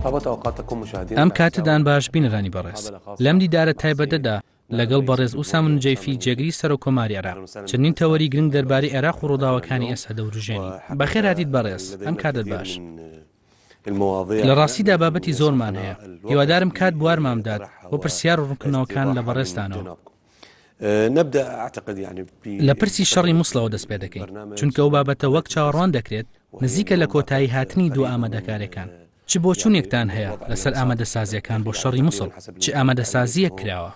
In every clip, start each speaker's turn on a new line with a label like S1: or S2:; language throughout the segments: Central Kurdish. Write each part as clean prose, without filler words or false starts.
S1: ئەم کاتتان باش بینەرانی بەڕێز لەم دیدارە تایبەتەدا لەگەڵ بەڕێز ئوسام نجەیفی جێگری سەر و کۆماری عێراق چەندین تەوەری گرنگ دەربارەی عێراق و ڕووداوەکانی ئێستا دەوروژێنی بەخێر هاتیت بەڕێز ئەم کاتت باش لە ڕاستیدا بابەتی زۆرمان هەیە هیوادارم کات بوارمان بدات بۆ پرسیار و ڕوونکردنەوەکان لە بەڕێزتانەوە لە پرسی شەڕی مووسڵەوە دەست پێ دەکەین چونکە ئەو بابەتە وەک چاوەڕوان دەکرێت نزیکە لە کۆتایی هاتنی دوو ئامادەکاریەکان چ بۆچوونێکتان هەیە لەسەر ئامادەسازیەکان بۆ شەڕی مووسڵ چ ئامادەسازیەک کراوە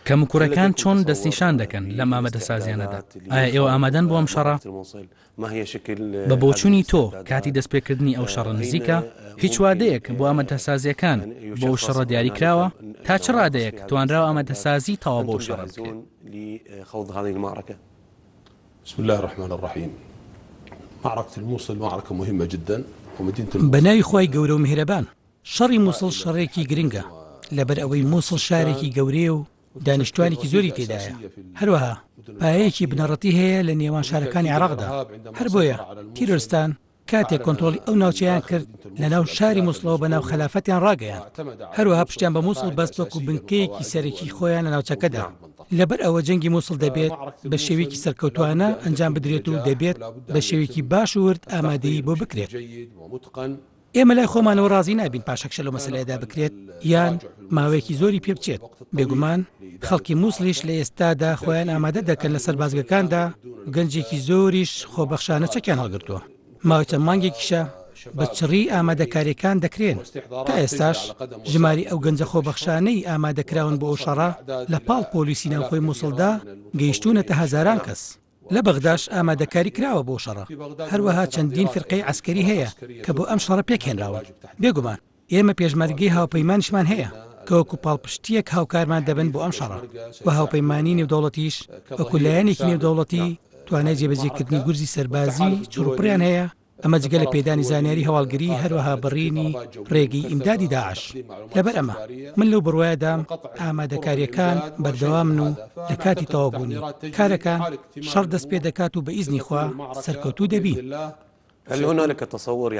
S1: کەموکوڕەکان چۆن دەستنیشان دەکەن لەم ئامادەسازیانەدا ئایا ئێوە ئامادەن بۆ ئەم شەڕە بە بۆچوونی تۆ کاتی دەستپێکردنی ئەو شەڕە نزیکە هیچ وادەیەک بۆ ئامادەسازیەکان بۆ ئەو شەڕە دیاری کراوە تا چ ڕادەیەک توانراوە ئامادەسازی تەواو بۆ شەڕە بکرێت
S2: بسم الله الرحمن الرحيم معركة الموصل معركة مهمة جدا
S3: بەناوی خۆی گەورە و میهرەبان شەڕی مووسڵ شەڕێکی گرنگە لەبەر ئەوەی مووسڵ شارێکی گەورەیە و دانیشتوانێکی زۆری تێدایە هەروەها پایەیەکی بنەڕەتی هەیە لە نێوان شارەکانی عێراقدا هەر بۆیە تیرۆرستان کاتێک کۆنتڕۆلی ئەو ناوچەیان کرد لە ناو شاری مووسڵەوە بە ناو خەلافەتیان ڕاگەیان هەروەها پشتیان بە مووسڵ بەست وەکو بنکەیەکی سەرەکی خۆیان لە ناوچەکەدا لەبەر ئەوە جەنگی مووسڵ دەبێت بە شێوەیەکی سەرکەوتوانە ئەنجام بدرێت و دەبێت بە شێوەیەکی باش و ورد ئامادەی بۆ بکرێت ئێمە لای خۆمانەوە ڕازی نابین پاشەکشە لەو مەسەلەیەدا بکرێت یان ماوەیەکی زۆری پێ بچێت بێگومان خەڵکی مووسڵیش لە ئێستادا خۆیان ئامادە دەکەن لە سەربازگەکاندا گەنجێکی زۆریش خۆبەخشانە چەکیان هەڵگرتووە ماوەی چەند مانگێکیشە بە چڕی ئامادەکاریەکان دەکرێن تا ئێستاش ژماری ئەو گەنجە خۆبەخشانەی ئامادەکراون بۆ ئەو شەڕە لە پاڵ پۆلیسی ناوخۆی مووسڵدا گەیشتوونەتە هەزاران کەس لە بەغداش ئامادەکاری کراوە بۆ شەڕە هەروەها چەندین فرقەی عسکەری هەیە کە بۆ ئەم شەڕە پێکهێنراون بێگومان ئێمە پێشمەرگەی هاوپەیمانیشمان هەیە کە وەکو پاڵپشتیەک هاوکارمان دەبن بۆ ئەم شەڕە و هاوپەیمانی نێودەوڵەتیش وەکو لایەنێکی نێودەوڵەتی توانای جێبەجێکردنی گورزی سەربازی چڕوپڕیان هەیە ئەمە جگە لە پێدانی زانیاری هەواڵگری هەروەها بڕینی ڕێگەی ئیمدادی داعش لەبەر ئەمە من لەو بڕوایەدام ئامادەکاریەکان بەردەوامن و لە کاتی تەواوبوونی کارەکان شەڕ دەست پێ دەکات و بە ئیزنی خوا سەرکەوتوو دەبی
S4: هل هنالك تصور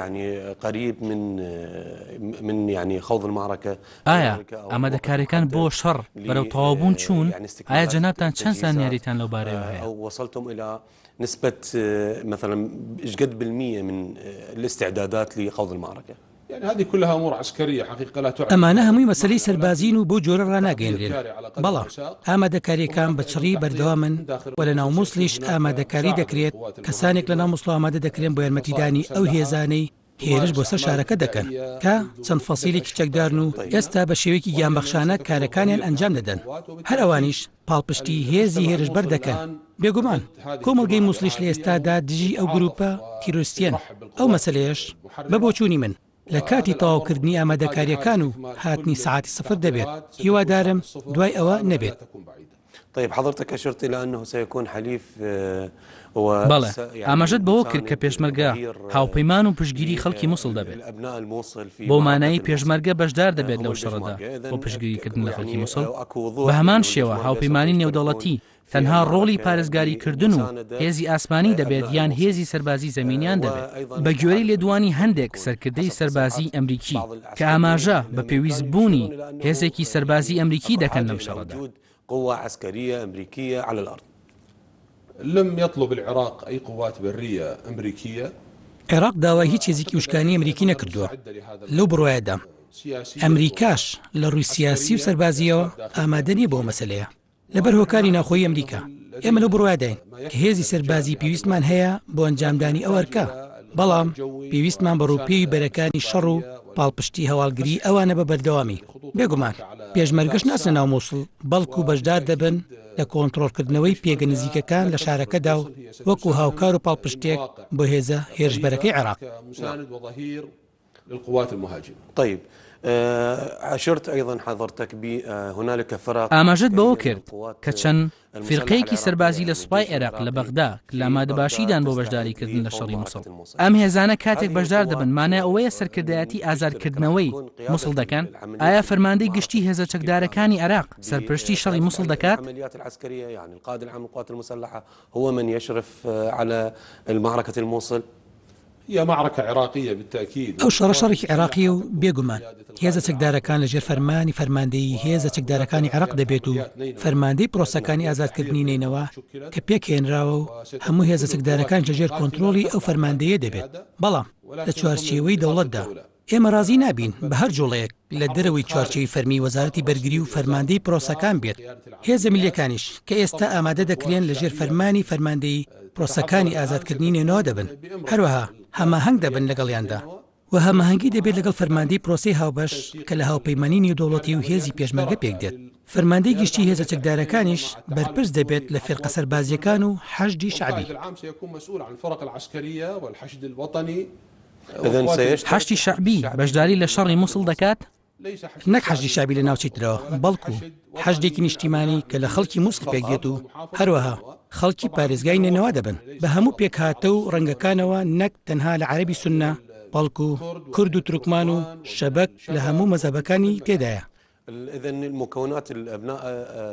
S4: قريب من خوض المعركة؟
S1: ئایا ئامادەکاریەکان بۆ شەڕ بەرەو تەواوبوون چوون ئایا جەنابتان چەند زانیاریتان لەو بارەیەوە هەیە؟
S4: وصلتم إلى نسبة مثلا ايش قد بالمية من الاستعدادات لخوض المعركة؟
S2: يعني هذه كلها امور عسكريه حقيقه لا تعد
S3: ئەمانە هەمووی مەسەلەی سەربازین و بۆ جۆرە ڕناگەێنرێن بەڵام ئامادەکاریەکان بە چڕی بەردەوامن و لە ناو مووسڵیش ئامادەکاری دەکرێت کەسانێک لە ناو مووسڵ ئامادە دەکرێن بۆ یارمەتیدانی ئەو هێزانەی هێرش بۆ سەر شارەکە دەکەن کە چەند فەسیلێکی چەکدارن و ئێستا بە شێوەیەکی گیانبەخشانە کارەکانیان ئەنجام دەدەن هەر ئەوانیش پاڵپشتی هێزی هێرشبەر دەکەن بێگومان کۆمەڵگەی مووسڵیش لە ئێستادا دژی ئەو گروپە تیرۆریستیان ئەو مەسەلەیەش بە بۆچوونی من لە کاتی تەواوکردنی ئامادەکاریەکان و هاتنی سعاتی سفر دەبێت هیوادارم دوای ئەوە نەبێت.
S4: طيب حضرتك أشرت إلى أنه سيكون حليف
S1: بەڵێ ئاماژەت بەوە کرد کە پێشمەرگە هاوپەیمان و پشتگیری خەڵکی مووسڵ دەبێت بۆ مانایی پێشمەرگە بەشدار دەبێت لەو شەڕەدا بۆ پشتگیریکردن لە خەڵکی مووسڵ بە هەمان شێوە هاوپەیمانی نێودەوڵەتی تەنها ڕۆڵی پارێزگاریکردن و هێزی ئاسمانی دەبێت یان هێزی سەربازی زەمینیان دەبێت بە گوێرەی لێدوانی هەندێک سەرکردەی سەربازی ئەمریکی کە ئاماژە بە پێویستبوونی هێزێکی سەربازی ئەمریکی دەکەن لەم شەڕەدا.
S4: قوة عسكرية أمريكية على الأرض.
S2: لم يطلب العراق أي قوات برية أمريكية.
S3: عێراق داوای هیچ هێزێکی وشکانی ئەمریکی نەکردووە لەو بڕوایەدا ئەمریکاش لە ڕووی سیاسی و سەربازیەوە ئامادە نیە بۆ مەسەلەیە لەبەر هۆکاری ناوخۆیی ئەمریکا ئێمە لەو بڕوایداین کە هێزی سەربازی پێویستمان هەیە بۆ ئەنجامدانی ئەو ئەرکە بەڵام پێویستمان بە ڕووپێوی بەرەکانی شەڕ و پاڵپشتی هەواڵگری ئەوانە بە بەردەوامی بێگومان پێشمەرگەش ناچنە ناو مووسڵ بەڵکو بەشدار دەبن لە کۆنتڕۆڵکردنەوەی پێگە نزیکەکان لە شارەکەدا و وەکو هاوکار و پاڵپشتێک بۆ هێزە هێرشبەرەکەی عێراق.
S4: طيب أشرت أيضا حضرتك هنالك فرق
S1: ئاماژەت بەوە کرد کە چەند فرقەیەکی سەربازی لە سوپای عێراق لە بەغدا کە لە ئامادەباشیدان بۆ بەشداریکردن لە شەڕی مووسڵ ئەم هێزانە کاتێک بەشدار دەبن مانای ئەوەیە سەرکردایەتی ئازارکردنەوەی مووسڵ دەکەن ئایا فەرماندەی گشتی هێزە چەکدارەکانی عێراق سەرپرشتی شەڕی مووسڵ دەکات؟
S4: العمليات العسكرية يعني القائد العام للقوات المسلحة هو من يشرف على المعركة الموصل.
S2: هي معركة عراقية بالتأكيد.
S3: ئەو شەڕە شەڕێکی عێراقی و بێگومان هێزە چەکدارەکان لەژێر فەرمانی فەرماندەیی هێزە چەکدارەکانی عێراق دەبێت و فەرماندەی پرۆسەکانی ئازادکردنی نینەوە کە پێکهێنراوە و هەموو هێزە چەکدارەکان لەژێر کۆنتترۆلی ئەو فەرماندەیە دەبێت. بەڵام لە چوارچێوەی دەوڵەتدا ئێمە رازی نابین بە هەر جوڵەیەک لە دەرەوەی چوارچێوی فەرمی وەزارەتی بەرگری و فەرماندەی پرۆسەکان بێت. هێزە میلیەکانیش کە ئێستا ئامادە دەکرێن لەژێر فەرمانی فەرماندەی پرۆسەکانی ئازادکردنی نێنەوە دەبن، هەروەها هەماهەنگ دەبن لەگەڵیاندا و هەماهەنگی دەبێت لەگەڵ فەرماندەی پرۆسی هاوبەش کە لە هاوپەیمانی نێودەوڵەتی و هێزی پێشمەرگە پێک دێت. فەرماندەی گشتی هێزە چەکدارەکانیش بەرپرس دەبێت لە فێرقە سەربازیەکان و حەشدی شعبی.
S1: حەشتی شعبی بەشداری لە شەڕی مووسڵ دەکات؟
S3: نەک حەشدی شعبی لە ناوچەیترەوە، بەڵکو حەشدێکی نیشتیمانی کە لە خەڵکی مووسڵ پێکدێت و هەروەها خەڵکی پارێزگای نێنەوە دەبن بە هەموو پێکهاتە و ڕەنگەکانەوە، نەک تەنها لە عەرەبی سوننە، بەڵکو کورد و تورکمان و شەبەک لە هەموو مەزەبەکانی تێدایە.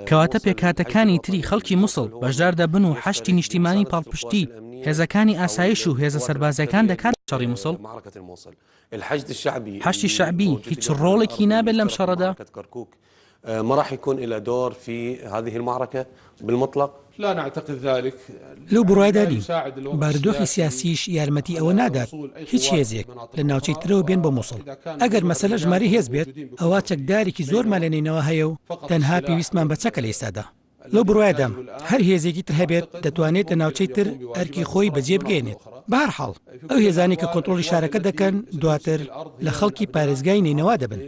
S1: کەواتە پێکهاتەکانی تری خەڵکی مووسڵ بەشدار دەبن و حەشتی نیشتیمانی پاڵپشتی هێزەکانی ئاسایش و هێزە سەربازەکان دەکات شەڕی مووسڵ. حەشتی شعبی هیچ ڕۆڵێکی نابێت لەم شەڕەدا؟
S4: ما راح يكون له دور في هذه المعركة بالمطلق؟
S2: لا نعتقد ذلك.
S3: لەو بڕوایدانی بارودۆخی سیاسیش یارمەتی ئەوە نادات هیچ هێزێک لە ناوچەیترەوە بێن بە مووسڵ. ئەگەر مەسەلە ژمارە هێز بێت ئەوە چەکدارێکی زۆرمان لێنینەوە هەیە و تەنها پێویستمان بە چەکە لە ئێستادا. لەو بڕوایدام هەر هێزێکی تر هەبێت دەتوانێت لە ناوچەی تر ئەرکی خۆی بەجێ بگەێنێت. بە هەر حاڵ ئەو هێزانی کە کۆنتترۆلی شارەکە دەکەن دواتر لە خەڵکی پارێزگای نینەوە دەبن.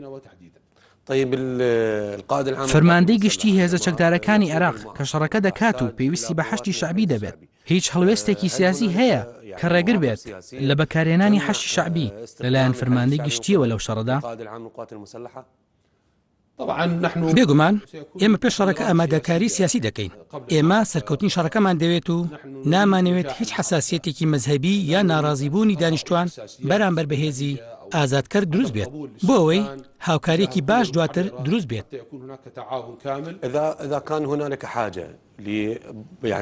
S1: فەرماندەی گشتی هێزە چەکدارەکانی عێراق کە شەڕەکە دەکات و پێویستی بە حەشتی شعبی دەبێت، هیچ هەڵوێستێکی سیاسی هەیە کە ڕێگر بێت لە بەکارهێنانی حەشتی شعبی لەلایەن فەرماندەی گشتیەوە لەو شەڕەدا؟
S3: بێگومان ئێمە پێش شەڕەکە ئامادەکاری سیاسی دەکەین. ئێمە سەرکەوتنی شەڕەکەمان دەوێت و نامانەوێت هیچ حساسیەتێکی مەزهەبی یا ناڕازیبوونی دانیشتوان بەرامبەر بە هێزی ئازادکرد دروست بێت بۆ ئەوەی هاوکارێکی باش دواتر دروست بێت.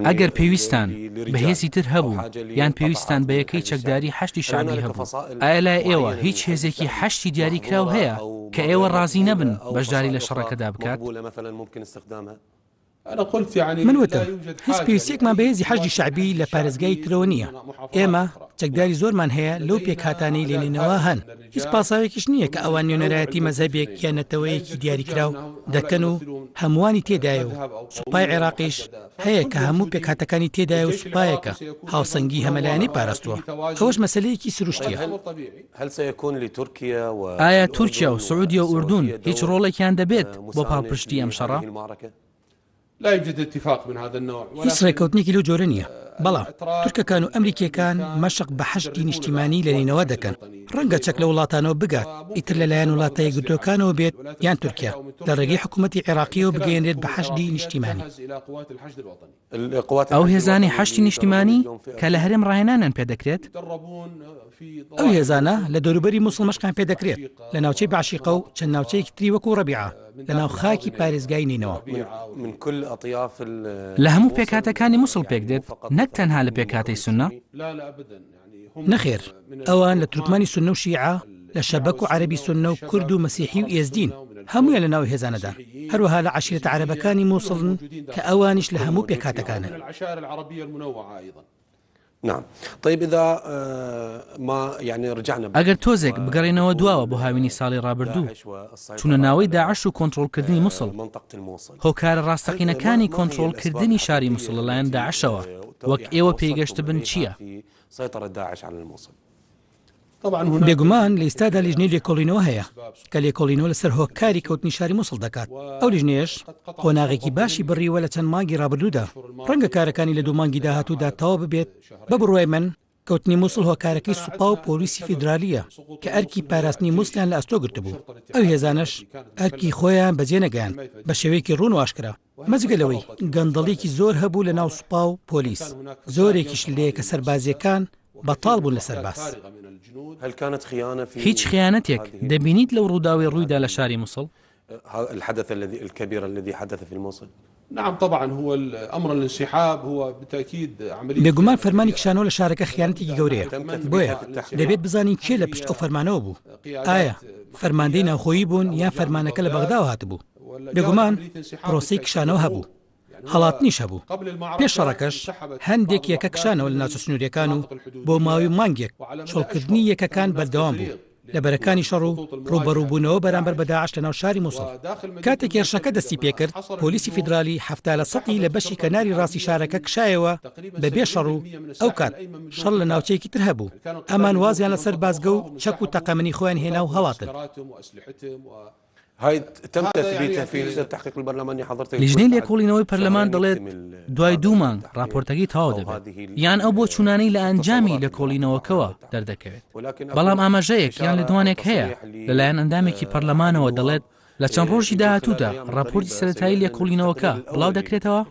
S1: ئەگەر پێویستان بە هێزی تر هەبوو یان پێویستان بە یەکەی چەکداری حەشتی شعبی هەبوو، ئایا لای ئێوە هیچ هێزێکی حەشتی دیاریکراو هەیە کە ئێوە ڕازی نەبن بەشداری لە شەڕەکەدا بکات؟
S3: من وتم هیچ پێویستێکمان بە هێزی حەشتی شعبی لە پارێزگای ترەوە نییە. ئێمە چەکداری زۆرمان هەیە لەو پێکهاتانەی لێنینەوە هەن. هیچ پاساوێکیش نییە کە ئەوان نوێنەرایەتی مەزهەبێک یان نەتەوەیەکی دیاریکراو دەکەن و هەمووانی تێدایە و سوپای عێراقیش هەیە کە هەموو پێکهاتەکانی تێدایە و سوپایەکە هاوسەنگی هەمەلایەنی پاراستووە. ئەوەش مەسەلەیەکی سروشتیە.
S1: ئایا تورکیا و سعودیا و ئوردون هیچ ڕۆڵێکیان دەبێت بۆ پاڵپشتی ئەم شەڕە؟
S2: لا يوجد اتفاق من هذا النوع.
S3: هیچ ڕێکەوتنێکی لەو جۆرە نییە. بەڵام تورکەکان و ئەمریکیەکان مەشق بە حەشتی نیشتیمانی لێنینەوە دەکەن. ڕەنگە چەک لە وڵاتانەوە بگات ئیتر لەلایەن وڵاتە یەکگرتووەکانەوە بێت یان تورکیا لە ڕێگەی حکوومەتی عێراقیەوە بگەێنرێت بە حەشتی نیشتیمانی.
S1: ئەو هێزانی حەشتی نیشتیمانی کە لە هەرێم ڕاهێنانیان پێدەکرێت؟
S3: ئەو هێزانە لە دەوروبەری مووسڵ مەشقیان پێدەکرێت لە ناوچەی باشیقە و چەند ناوچەیەکی تری وەکو ڕەبیعە لە ناو خاکی پارێزگای نینەوە.
S1: لە هەموو پێکهاتەکانی مووسڵ پێک دێت، نەک تەنها لە پێکهاتەی سوننە؟
S3: نەخێر، ئەوان لە تورکمانی سوننە و شیعە، لە شەبەک و عەرەبی سوننە و کورد و مەسیحی و ئێزدین هەموویان لە ناو هێزانەدا. هەروەها لە عەشیرەتە عەرەبەکانی مووسڵن کە ئەوانیش لە هەموو پێکهاتەکانن.
S4: نعم. طيب إذا ما يعني رجعنا
S1: ئەگەر تۆزێک بگەڕێنەوە دواوە بۆ هاوینی ساڵی ڕابردوو چونە ناوەی داعش و کۆنتترۆلکردنی مووسڵ، هۆکارە ڕاستەقینەکانی کۆنتترۆلکردنی شاری مووسڵ لەلایەن داعشەوە وەک ئێوە پێگەشت بن چییە؟
S3: بێگومان لە ئێستادا لیژنەی لێکۆڵینەوە هەیە کە لێکۆڵینەوە لەسەر هۆکاری کەوتنی شاری مووسڵ دەکات. ئەو لیژنەیەش قۆناغێکی باشی بڕیوە لە چەند مانگی ڕابردوودا. ڕەنگە کارەکانی لە دوو مانگی داهاتوودا تەواو ببێت. بە بڕوای من کەوتنی مووسڵ هۆکارەکەی سوپا و پۆلیسی فیدرالیە کە ئەرکی پاراستنی مووسڵیان لە ئەستۆ گرتبوو. ئەو هێزانش ئەرکی خۆیان بەجێ نەگەیان بە شێوەیەکی ڕوون و ئاشکرا. مەجگەلەوەی گەندەڵێکی زۆر هەبوو لە ناو سوپا و پۆلیس، زۆرێکیش لێ کە سەربازیەکان بەتاڵ بوون لە سەرباز.
S1: هیچ خیانەتێک دەبینیت لەو ڕووداوی ڕوویدا لە شاری مووسڵ؟
S4: الحدث الكبير الذي حدث في الموصل
S2: نعم طبعا هو الأمر الانسحاب هو بالتأكيد عملية
S3: بێگومان فەرمانی کشانەوە لە شارەکە خیانەتێکی گەورەیە بۆیە دەبێت بزانین کێ لە پشت ئەو فەرمانەوە بوو ئایا فەرماندەی ناوخۆیی بوون یان فەرمانەکە لە بەغداوە هاتبوو بێگومان پرۆسەی کشانەوە هەبوو هەڵاتنیش هەبوو پێش شەڕەکەش هەندێک یەکە کشانەوە لە ناوچە سنوورەکان و بۆ ماوەی مانگێک چۆڵکردنی یەکەکان بەردەوام بوو لە بەرەکانی شەڕ و ڕوبەڕووبوونەوە بەرامبەر بە داعش لە ناو شاری مووسڵ کاتێک هێرشەکە دەستی پێکرد پۆلیسی فیدرالی 70% لە بەشی کەناری ڕاستی شارەکە کشایەوە بەبێ شەڕ و ئەو کات شەڕ لە ناوچەیەکی تر هەبوو ئەمان وازیان لەسەر بازگە و چەک و تەقەمەنی خۆیان هێنا و هەڵاتن
S4: هاي تم تثبيتها في لجنة التحقيق البرلماني حضرتك
S1: لیژنەی لێکۆڵینەوەی پەرلەمان دەڵێت دوای 2 مانگ راپۆرتەکەی تەواو دەبێت یان ئەو بۆ چوونانەی لە ئەنجامی لێکۆڵینەوەکەوە دەردەکەوێت بەڵام ئاماژەیەک یان لێدوانێک هەیە لەلایەن ئەندامێکی پەرلەمانەوە دەڵێت لە چەند ڕۆژی داهاتوودا راپۆرتی سەرەتایی لێکۆڵینەوەکە بڵاو دەکرێتەوە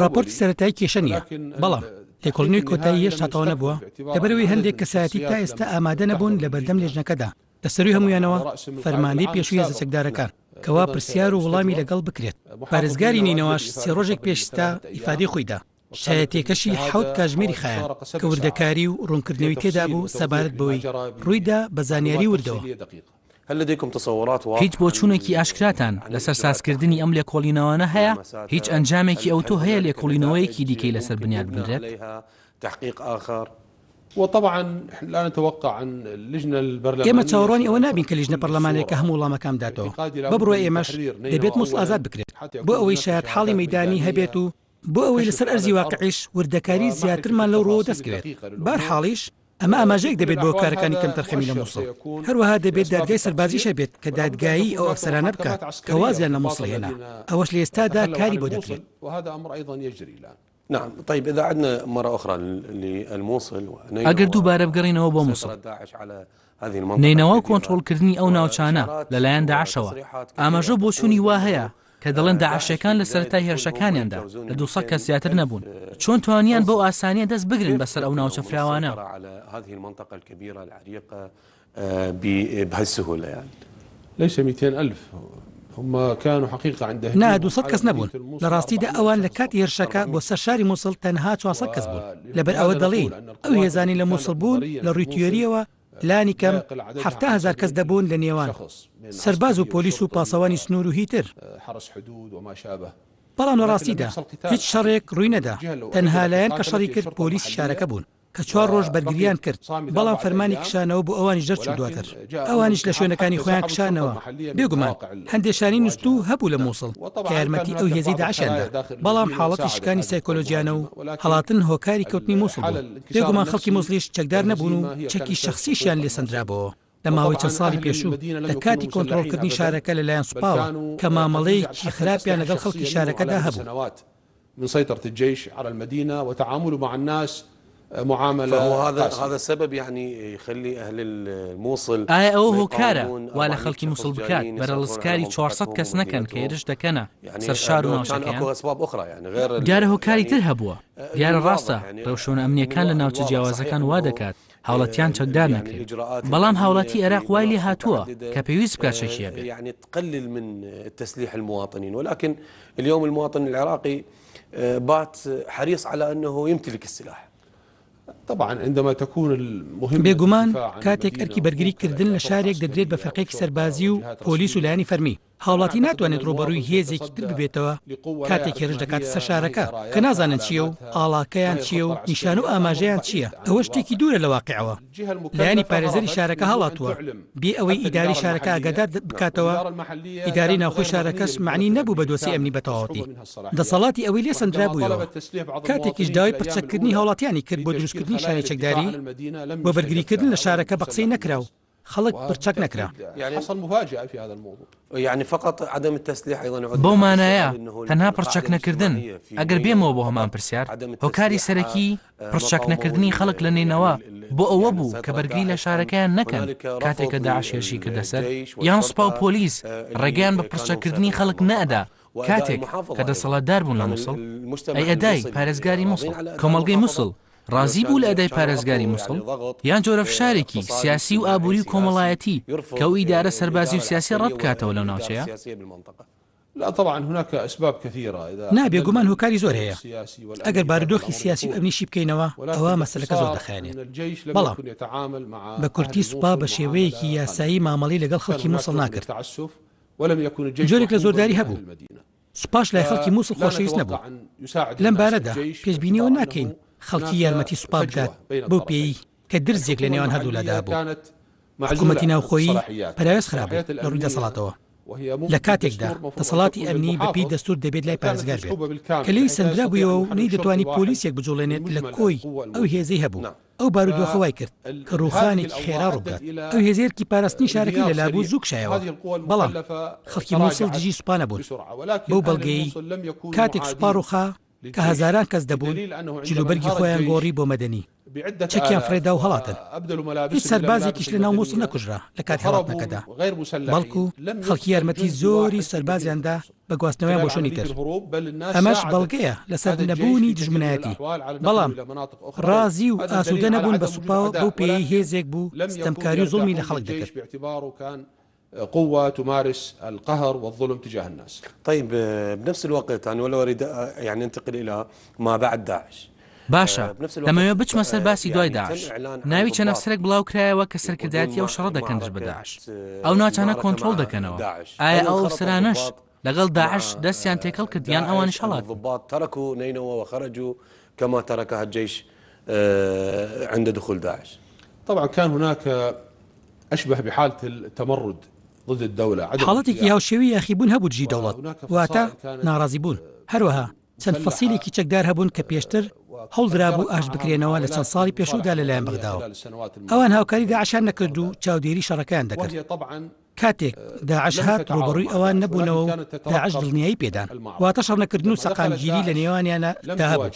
S3: راپۆرتی سەرەتایی کێشە نییە بەڵام لێکۆڵینەوەی کۆتایی هێشتا تەواو نەبووە لەبەرەوەی هەندێک کەسایەتی تا ئێستا ئامادە نەبوون لە بەردەم لێژنەکەدا دەسەروی هەمویانەوە فەرماندەی پێشووی هێزە چەکدارەکان کەوا پرسیار و وەڵامی لەگەڵ بکرێت پارێزگاری نینەوەش 3 ڕۆژێک پێشتا ئیفادەی خۆیدا شایەتێکەشی 7 کاژمێری خایەن کە وردەکاری و ڕوونکردنەوەی تێدا بوو سەبارەت بەوەی ڕوویدا بە زانیاری وردەوە
S4: هل لديكم تصورات واضحة؟
S1: هیچ بۆچوونێکی ئاشکراتان لەسەر سازکردنی ئەم لێکۆڵینەوەانە هەیە هیچ ئەنجامێکی ئەوتۆ هەیە لێکۆڵینەوەیەکی دیکەی لەسەر بنیاد بنرێت
S4: تحقيق آخر
S2: وطبعا لا نتوقع عن اللجنة البرلمانية
S3: ئێمە چاوەڕوانی ئەوە نابین کە لیژنە پەرلەمانێکە هەموو وڵامەکان داتەوە بەبڕۆ ئێمەش دەبێت مووسڵ ئازاد بکرێت بۆ ئەوەی شایەت حاڵی مەیدانی هەبێت و بۆ ئەوەی لەسەر ئەرزی واقعیش وردەکاری زیاترمان لەو ڕۆ دەستکرێت بارحاڵیش ئەمە ئاماژەیەک دەبێت بۆ کارەکانی کەم تەرخەمی لە مووسڵ هەروەها دەبێت دادگای سەربازیش هەبێت کە دادگایی ئەو ئەفسەرانە بکات کە وازیان لە مووسڵ هێنا ئەوەش لە ئێستادا کاری بۆ دەکرێت
S2: وهذا أمر أيضا يجري الآن
S4: نعم طيب إذا عدنا مرة أخرى للموصل
S1: ئەگەر دووبارە بگەڕینەوە بۆ مووسڵ نینەوە و کۆنتڕۆڵکردنی ئەو ناوچانە لەلایەن داعشەوە ئاماژە بۆ چوونی وا هەیە کە دەڵێن داعشەکان لە سەرەتای هێرشەکانیاندا لە 200 کەس زیاتر نەبوون چۆن توانیان بەو ئاسانیە دەست بگرن بەسەر ئەو ناوچە فراوانە
S4: بهالسهولة يعني
S2: ليس 200,000 هم كانوا حقيقة عندهم
S3: نا 200 کەس نەبوون لە ڕاستیدا ئەوان لە کاتی هێرشەکە بۆ سەر شاری مووسڵ تەنها 400 کەس بوون لەبەر ئەوە دەڵێن ئەو هێزانی لە مووسڵ بوون لە ڕووی تیۆریەوە لانی کەم 7,000 کەس دەبوون لە نێوان سەرباز و پۆلیس و پاسەوانی سنوور و هیتر بەڵام لە ڕاستیدا هیچ شەڕێک ڕووی نەدا تەنها لایەن کە شەڕی کرد پۆلیسی شارەکە بوون کە 4 ڕۆژ بەرگریان کرد بەڵام فەرمانی کشانەوە بۆ ئەوانیش دەرچوو دواتر ئەوانیش لە شوێنەکانی خۆیان کشانەوە بێگومان هەندێشانی نووست و هەبوو لە مووسڵ کە یارمەتی ئەو هێزەی داعشیاندا بەڵام حاڵەتی شکانی سایکۆلۆجیانە و هەڵاتن هۆکاری کەوتنی مووسڵ بوو بێگومان خەڵکی مووسڵیش چەکدار نەبوون و چەکی شەخسیشیان لێسەندرابەوە لە ماوەی چەند ساڵی پێشوو لە کاتی کۆنتڕۆڵکردنی شارەکە لەلایەن سوپاوە کە مامەڵەیەکی خراپیان لەگەڵ خەڵکی شارەکەدا هەبوو
S2: من سيطرة الجيش على المدينة وتعامله مع الناس معاملة
S4: فهو هذا السبب يعني يخلي أهل الموصل
S1: ئەو هۆکارە وا لە خەڵکی مووسڵ بکات بەرەڵسکاری 400 کەس نەکەن کە هێرش دەکەنە سەر شار و ناوچەکەیان دیارە هۆکاری تر هەبووە دیارە ڕاستە ڕێوشۆنە ئەمنیەکان لە ناوچە جیاوازەکان وا دەکات هاوڵەتیان چەکدار نەکرێت بەڵام هاوڵاتی عێراق وای لێ هاتووە کە پێویست بکات شەشیە بێت
S4: يعني تقلل من تسليح المواطنين ولكن اليوم المواطن العراقي بات حريص على أنه يمتلك السلاح
S2: طبعا عندما تكون المهم
S3: بێگومان کاتێک ئەرکی بەرگریکردن لە شارێک دەدرێت بە فەرقێکی سەربازی و پۆلیس و لایەنی فەرمی هاوڵاتی ناتوانێت ڕۆبەڕووی هێزێکی تر ببێتەوە کاتێک هێرش دەکات سەر شارەکە کە نازانن چییە و ئاڵاکەیان چییە و نیشان و ئاماژەیان چییە ئەوە شتێکی دوورە لە واقعەوە لایەنی پارێزەری شارەکە هەڵاتووە بێ ئەوەی ئیداری شارەکە ئاگادار بکاتەوە ئیداری ناوخۆی شارەکەس معنی نەبوو بە دۆسی ئەمنی بەتەواوەتی دەسەڵاتی ئەوەی لێ سەندرابوویەوە کاتێکیش داوای پرچەکردنی هاوڵاتیانی کرد بۆ دروستکردنی شاری چەکداری بۆ بەرگریکردن لە شارەکە بە قسەی نەکراو خلق برچەک نەکرا
S2: يعني حصل مفاجأة في هذا الموضوع
S4: يعني فقط عدم التسليح أيضا يعد
S1: بۆ مانایە تەنها پرچەک نەکردن ئەگەر بێمەوە بۆ هەمان پرسیار هۆکاری سەرەکی پرچەک نەکردنی خەڵک لە نێنەوە بۆ ئەوە بوو کە بەرگری لە شارەکەیان نەکەن کاتێککە داعشێشی کردەسەر یان سوپا و پۆلیس ڕێگەیان بە پرچەکردنی خەڵک نەئەدا کاتێک کە دەسەڵاتدار بوون لە مووسڵ ئەی ئەدای پارێزگاری مووسڵ کۆمەڵگەی مووسڵ ڕازی بوو لە ئەدای پارێزگاری مووسڵ یان جۆرە فشارێکی سیاسی و ئابووری و کۆمەڵایەتی کە ئەو ئیدارە سەربازی و سیاسی ڕەت بکاتەوە لەو ناوچەیە
S2: لا طبعا هناك أسباب كثيرة.
S3: نابێ گومان هۆکاری زۆر هەیە. ئەگەر بارودۆخی سیاسی و ئەمنیشی بکەینەوە ئەوە مەسەلەکە زۆر دەخایێنێت. بەڵام بە کورتی سوپا بە شێوەیەکی یاسایی مامەڵی لەگەڵ خەڵکی مووسڵ ناکرد. جۆرێک لە زۆرداری هەبوو. سوپاش لای خەڵکی مووسڵ خۆشەویست نەبوو. لەم بارەدا پێشبینیەوە ناکەین خەڵکی یارمەتی سوپا بدات بۆ پێی کە درزێک لە نێوان هەردوولادا بوو. حکوومەتی ناوخۆیی پەراوێز خراپ لە ڕووی دەسەڵاتەوە. لە کاتێکدا دەسەڵاتی ئەمنی بەپێی دەستور دەبێت لای پارێزگار بێت کە لێی سەندرا بوویەوە و نەی دەتوانی پۆلیسێک بجوڵێنێت لە کۆی ئەو هێزەی هەبوو. ئەو بارودۆخەوای کرد کە ڕووخانێکی خێرا ڕووبدات. ئەو هێزێرکی پاراستنی شارەکەی لەلابوو زوو کشایەوە. بەڵام خەڵکی مووسڵ دژی سوپا نەبوون. بەو بەڵگەی کاتێک سوپا ڕووخا کە هەزاران کەس دەبوون جلوبەرگی خۆیان گۆڕی بۆ مەدەنی. چەکیان فرێدا و هەڵاتن. هیچ سەربازێکیش لە ناو مووسڵ نەکوژرا لە کاتی هەڵاتنەکەدا. بەڵکو خەڵکی یارمەتی زۆری سەربازیاندا بە گواستنەوەیان بۆ شوێنی تر. ئەمەش بەڵگەیە لەسەر نەبوونی دژمنایەتی. بەڵام ڕازی و ئاسوودە نەبوون بە سوپاوە بەو پێی هێزێک بوو ستەمکاری و زوڵمی لە خەڵک دەکرد.
S2: قوة تمارس القهر والظلم تجاه الناس.
S4: طيب بنفس الوقت أنا ولا أريد يعني أنتقل إلى ما بعد داعش.
S1: باشە لەمەوێ بچمە سەر باسی دوای داعش. ناوی چەند ئەفسەرێک بڵاو کرایەوە کە سەرکردایەتی ئەو شەڕە دەکەن دژ بە داعش. ئەو ناوچانە کۆنتڕۆڵ دەکەنەوە. ئایا ئەو ئەفسەرانەش لەگەڵ داعش دەستیان تێکەڵ کردیان ئەوانش هەڵات؟
S4: تركوا نينوى وخرجوا كما تركها الجيش عند دخول داعش.
S2: طبعا كان هناك أشبه بحالة التمرد ضد الدولة.
S3: حاڵەتێکی هاوشێوی یاخیبوون هەبوو دژی دەوڵەت واتە ناڕازی بوون. هەروەها چەند فەسیلێکی چەکدار هەبوون کە پێشتر هەوڵدرابوو ئاش بکرێنەوە لە چەند ساڵی پێشودا لەلایەن بەغداوە. ئەوان هاوکاری داعشان نەکرد و چاودێری شەڕەکەیان دەکرد. کاتێک داعش هات ڕوبەڕووی ئەوان نەبوونەوە و داعش دڵنیایی پێدان واتە شەڕنەکردن و سەقامگیری لە نێوانیانە داهەبوو.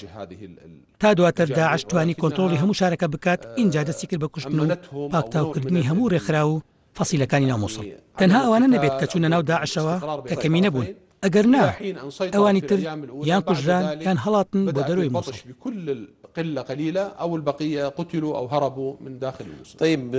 S3: تا دواتر داعش توانی کۆنتڕۆڵی هەموو شارەکە بکات ئینجا دەستی کرد بە کوشتن و پاکتاوکردنی هەموو ڕێکخرا و فەسیلەکانی ناو مووسڵ. تەنها ئەوانە نەبێت کە چوونە ناو داعشەوە کە کەمی نەبوون. ئەگەر نا ئەوانی تر یان کوژران یان هەڵاتن بۆ دەروی مووسڵ.
S2: قلة قليلة أو البقية قتلوا أو هربوا من داخل الموصل.
S4: طيب